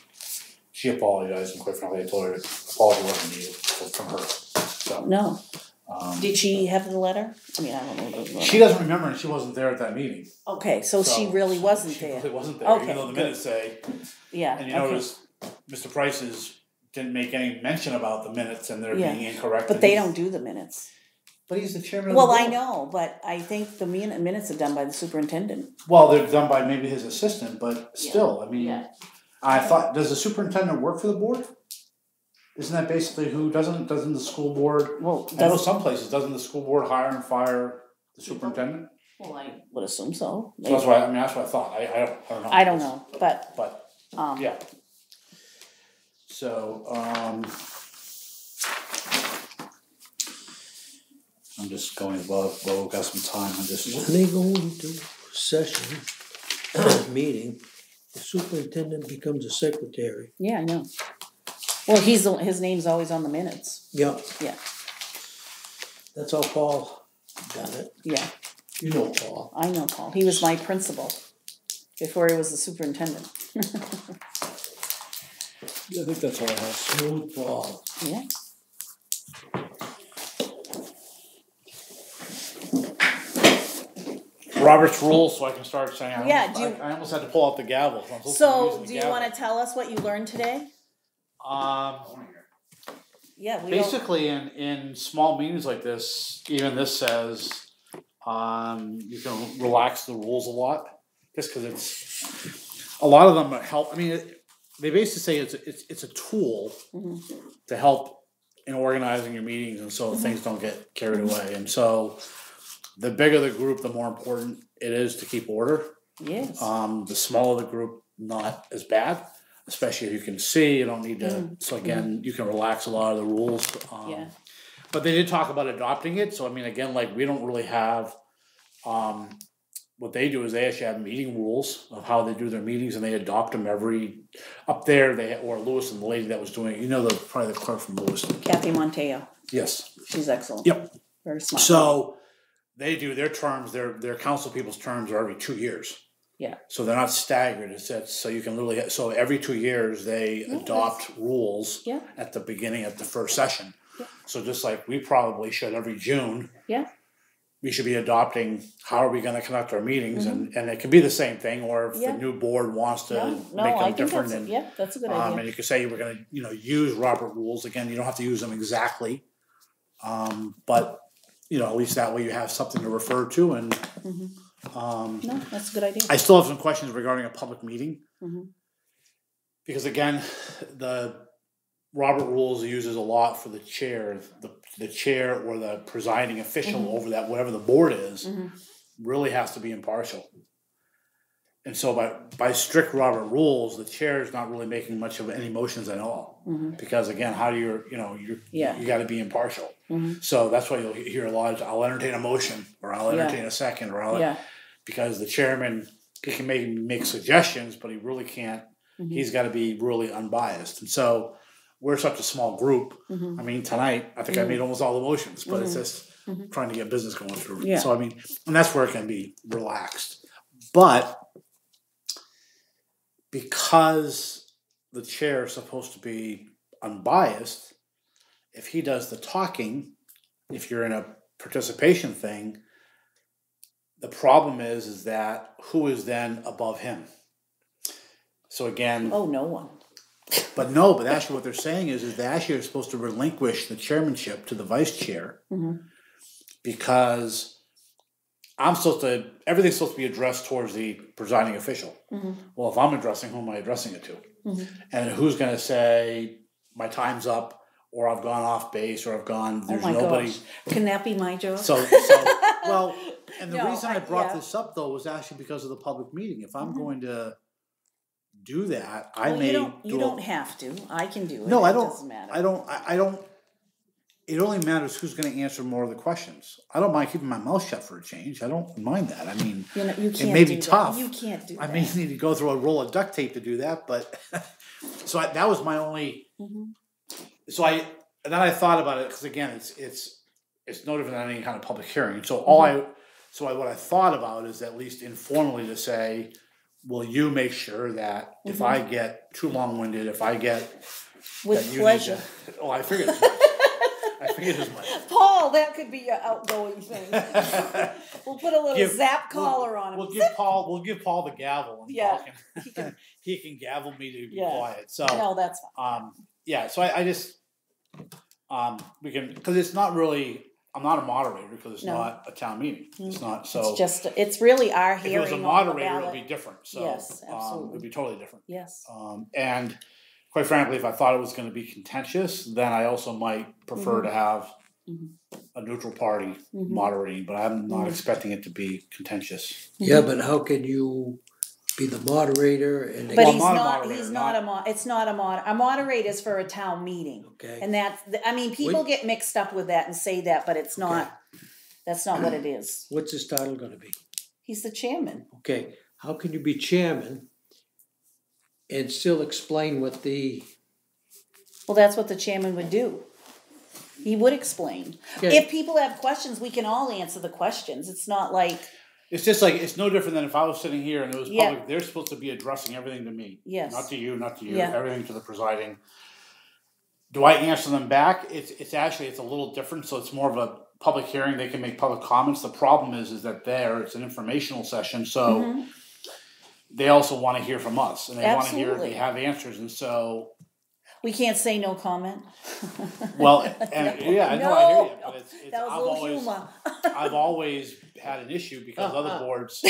she apologized, and quite frankly, I told her apology wasn't needed from her, so. No, did she have the letter? I mean, I don't know. The letter. She doesn't remember, and she wasn't there at that meeting. Okay, so she really wasn't She there. really wasn't there, Okay, even though the good. minutes say, Yeah, and you okay. notice, Mr. Price's didn't make any mention about the minutes and they're Yeah. being incorrect. But they don't do the minutes. But he's the chairman of the Well, board. I know, but I think the minutes are done by the superintendent. Well, they're done by maybe his assistant, but still, I mean, Yeah. I thought, does the superintendent work for the board? Isn't that basically who, doesn't the school board, Well, I know does, some places, doesn't the school board hire and fire the superintendent? well, I would assume so. So that's why, that's what I thought, I don't know. I don't know, but, But, yeah. So, I'm just going, well, we've got some time, I'm just. When they go into session, meeting, the superintendent becomes a secretary. yeah, I know. Well, his name's always on the minutes. Yeah. Yeah. That's how Paul got it. Yeah, You know Paul. I know Paul. He was my principal before he was the superintendent. Yeah, I think that's all I have. Smooth Paul. Yeah. Robert's rules, so I can start saying, Yeah, do you- I almost had to pull out the gavel. I'm supposed to be So, using the do you gavel. wanna tell us what you learned today? Yeah, we don't, Basically, in small meetings like this, even this says, you can relax the rules a lot, just because it's, a lot of them help, I mean, they basically say it's a tool to help in organizing your meetings, and so things don't get carried away. And so, the bigger the group, the more important it is to keep order. Yes. The smaller the group, not as bad, especially if you can see. You don't need to. So again, you can relax a lot of the rules. But they did talk about adopting it. So I mean, again, like we don't really have. What they do is they actually have meeting rules of how they do their meetings, and they adopt them up there. Or Lewis and the lady that was doing it. You know, probably the clerk from Lewis. Kathy Monteo. Yes. She's excellent. Yep. Very smart. So they do their terms. Their council people's terms are every 2 years. Yeah. So they're not staggered. So you can literally. So every 2 years they adopt rules. Yeah. At the beginning of the first session. Yeah. So just like we probably should every June. Yeah. We should be adopting how are we going to conduct our meetings, and it can be the same thing, or if the new board wants to make them different. That's a good idea. And you could say we're going to use Robert rules again. You don't have to use them exactly, but at least that way you have something to refer to. And no, that's a good idea. I still have some questions regarding a public meeting, because again, the Robert rules uses a lot for the chair, the chair or the presiding official over that, whatever the board is, really has to be impartial. And so by strict Robert rules, the chair is not really making much of any motions at all, because again, how do you got to be impartial. So that's why you'll hear a lot of I'll entertain a motion, or I'll entertain a second, or because the chairman, he can make suggestions, but he really can't. He's got to be really unbiased, and so. We're such a small group. I mean, tonight, I think I made almost all the motions, but it's just trying to get business going through. Yeah. So, I mean, and that's where it can be relaxed. But because the chair is supposed to be unbiased, if he does the talking, if you're in a participation thing, the problem is that who is then above him? So again... Oh, no one. But actually what they're saying is they actually are supposed to relinquish the chairmanship to the vice chair, because everything's supposed to be addressed towards the presiding official. Well, if I'm addressing, who am I addressing it to? And who's going to say, my time's up, or I've gone off base, or there's nobody. Gosh. Can that be my job? So well, and the reason I brought this up, though, was actually because of the public meeting. If I'm going to do that, you don't have to. I can do it. No, I don't. It doesn't matter. I don't. It only matters who's going to answer more of the questions. I don't mind keeping my mouth shut for a change. I don't mind that. I mean, you can't it may be do tough. That. You can't do that. I may need to go through a roll of duct tape to do that, but so that was my only. So and then I thought about it, because again, it's no different than any kind of public hearing. So what I thought about is at least informally to say, will you make sure that if I get too long-winded, if I get... With pleasure. I figured as much. Paul, that could be your outgoing thing. We'll put a little zap collar on him. We'll give Paul the gavel, and Paul he can gavel me to be quiet. So no, that's fine. So I just we can, because it's not really. I'm not a moderator because it's not a town meeting. It's not so. It's really our hearing. If it was a moderator, it would be different. So yes, absolutely. it would be totally different. Yes. And quite frankly, if I thought it was going to be contentious, then I also might prefer to have a neutral party moderating. But I'm not expecting it to be contentious. Yeah, but how can you be the moderator? And but he's not a mod. It's not a mod. A moderator is for a town meeting. Okay. And people get mixed up with that and say that, but it's not. Okay. That's not what it is. What's his title going to be? He's the chairman. Okay. How can you be chairman and still explain what the... Well, that's what the chairman would do. He would explain. Okay. If people have questions, we can all answer the questions. It's not like... It's just like, it's no different than if I was sitting here and it was public. They're supposed to be addressing everything to me. Yes. Not to you, everything to the presiding. Do I answer them back? It's a little different, so it's more of a public hearing. They can make public comments. The problem is that it's an informational session, so they also want to hear from us. And they want to hear, they have answers, and so... We can't say no comment. Well, and I hear you, but it's that was a little humor. I've always had an issue because other boards.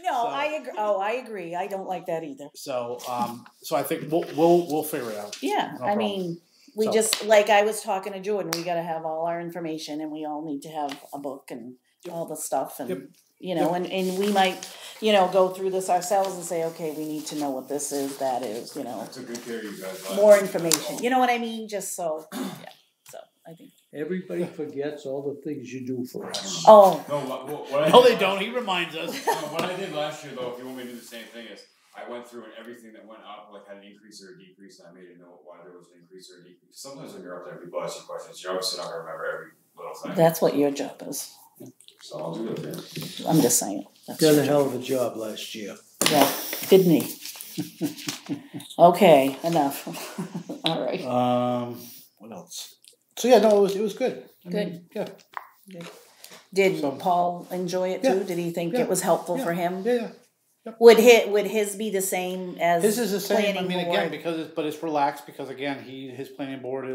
No, I agree. Oh, I agree. I don't like that either. So, so I think we'll figure it out. Yeah, No I problem. mean, we So- just, like I was talking to Jordan, we gotta have all our information and we all need to have a book and all the stuff and, Yep. you know, and we might, go through this ourselves and say, okay, we need to know what this is, that is, That's a good care of you guys. more information. You know what I mean? Just so, yeah, so I think. Everybody forgets all the things you do for us. Oh, No, what I No, did they don't. He reminds us. No, what I did last year, though, if you want me to do the same thing, is I went through and everything that went up, like had an increase or a decrease, and I made a note why there was an increase or a decrease. Sometimes when you're up there, people ask you questions, you're obviously not gonna remember every little thing. that's what your job is. So I'll do it then. I'm just saying. That's Done a your hell of a job last year. job. Yeah, did me. Okay, enough. All right. What else? So yeah, no, it was good. I mean, Good. yeah. Did So- Paul enjoy it too? Yeah. Did he think Yeah. it was helpful Yeah. for him? Yeah. Would his be the same as His is the same. I planning mean, board? again, but it's relaxed because again, his planning board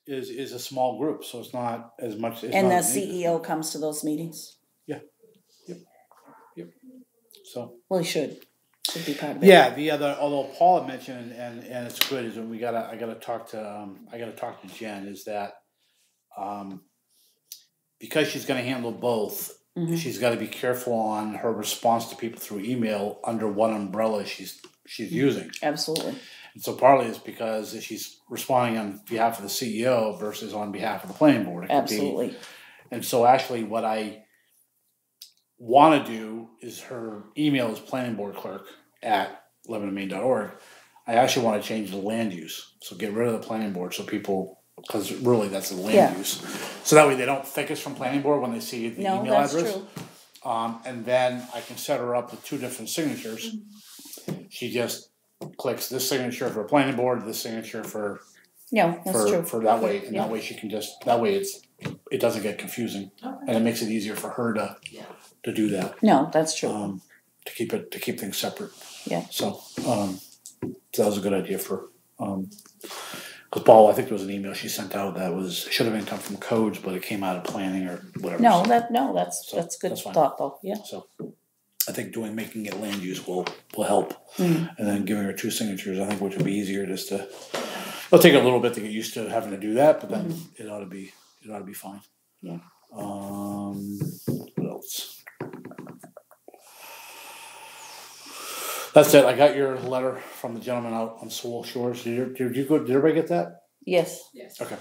is a small group, so it's not as much. It's And not the as needed. CEO comes to those meetings? So Well, he should be part of it. yeah, although Paul had mentioned and it's good is when I gotta talk to Jen is that because she's gonna handle both. Mhm. She's got to be careful on her response to people through email under what umbrella she's using. Absolutely. And so partly it's because she's responding on behalf of the CEO versus on behalf of the planning board. It could be. Absolutely. And so actually what I want to do is her email is planningboardclerk@lebanonmaine.org. I actually want to change the land use. So get rid of the planning board so people, because really that's the land use. So that way they don't think it's from planning board when they see the No, email that's address. true. And then I can set her up with 2 different signatures. She just clicks this signature for planning board, this signature for No, that's true. for that way, and Yeah. that way she can just it doesn't get confusing, and it makes it easier for her to do that. No, that's true. To keep things separate. Yeah. So that was a good idea for because Paul, I think there was an email she sent out that should have been come from codes, but it came out of planning or whatever. No, so, that's good that's fine. thought though. Yeah. So I think making it land use will help, Mm. and then giving her 2 signatures, I think, which would be easier just to. It'll take a little bit to get used to having to do that, but then it ought to be fine. Yeah. What else? That's it. I got your letter from the gentleman out on Sewell Shores. Did everybody get that? Yes. Yes. Okay.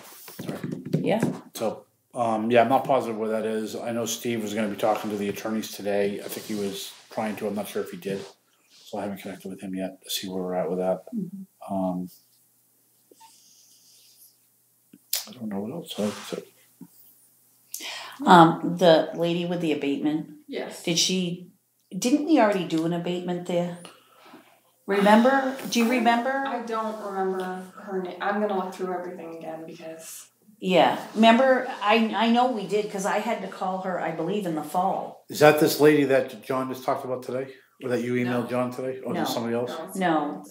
All right. Yeah. So, yeah, I'm not positive where that is. I know Steve was gonna be talking to the attorneys today. I think he was trying to, I'm not sure if he did. So I haven't connected with him yet to see where we're at with that. I don't know what else. The lady with the abatement, Yes. didn't we already do an abatement there? Remember? Do you remember? I don't remember her name. I'm gonna look through everything again because. Yeah. Remember, I know we did because I had to call her, I believe, in the fall. Is that this lady that John just talked about today? Or that you emailed John today? Or No. is it somebody else? No,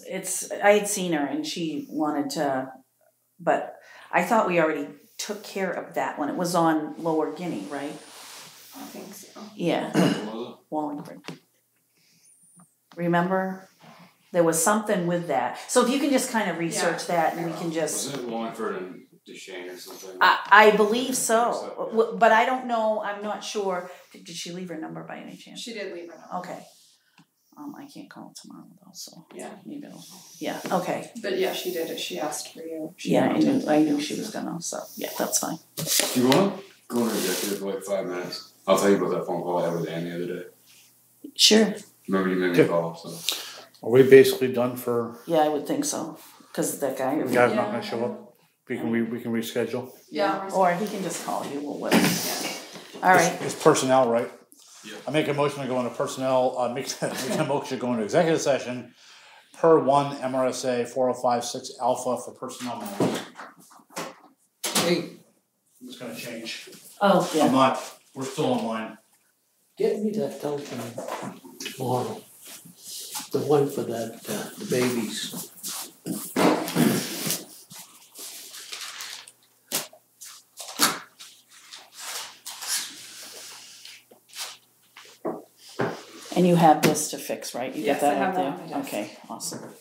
I had seen her and she wanted to, but I thought we already took care of that one. It was on Lower Guinea, right? I think so. Yeah, What was Wallingford. Remember? There was something with that. So if you can just kind of research that and we can it? just, Wasn't it Wallingford and Duchesne or something? I believe so, but I don't know, I'm not sure. Did she leave her number by any chance? She did leave her number. Okay. I can't call tomorrow though, so Yeah. maybe yeah, okay. But yeah, she did it. She asked for you. She Yeah, wanted I knew she was gonna, so yeah, that's fine. Do you want to go into executive for like 5 minutes? I'll tell you about that phone call I had with Ann the other day. Sure. Remember you made me a call, so. Are we basically done for, Yeah, I would think so, cause that guy. the guy's not gonna show up? We can reschedule? Yeah. Or he can just call you or whatever. Yeah. All right, It's personnel, right? Yeah. I make a motion to go into personnel, make a motion to go into executive session per 1 MRSA 4056 alpha for personnel matters. Hey, I'm just gonna change. oh, yeah, We're still online. get me that telephone tomorrow. The one for that, the babies. And you have this to fix, right? You got Yes, I that have out that there? on my desk. Okay, awesome.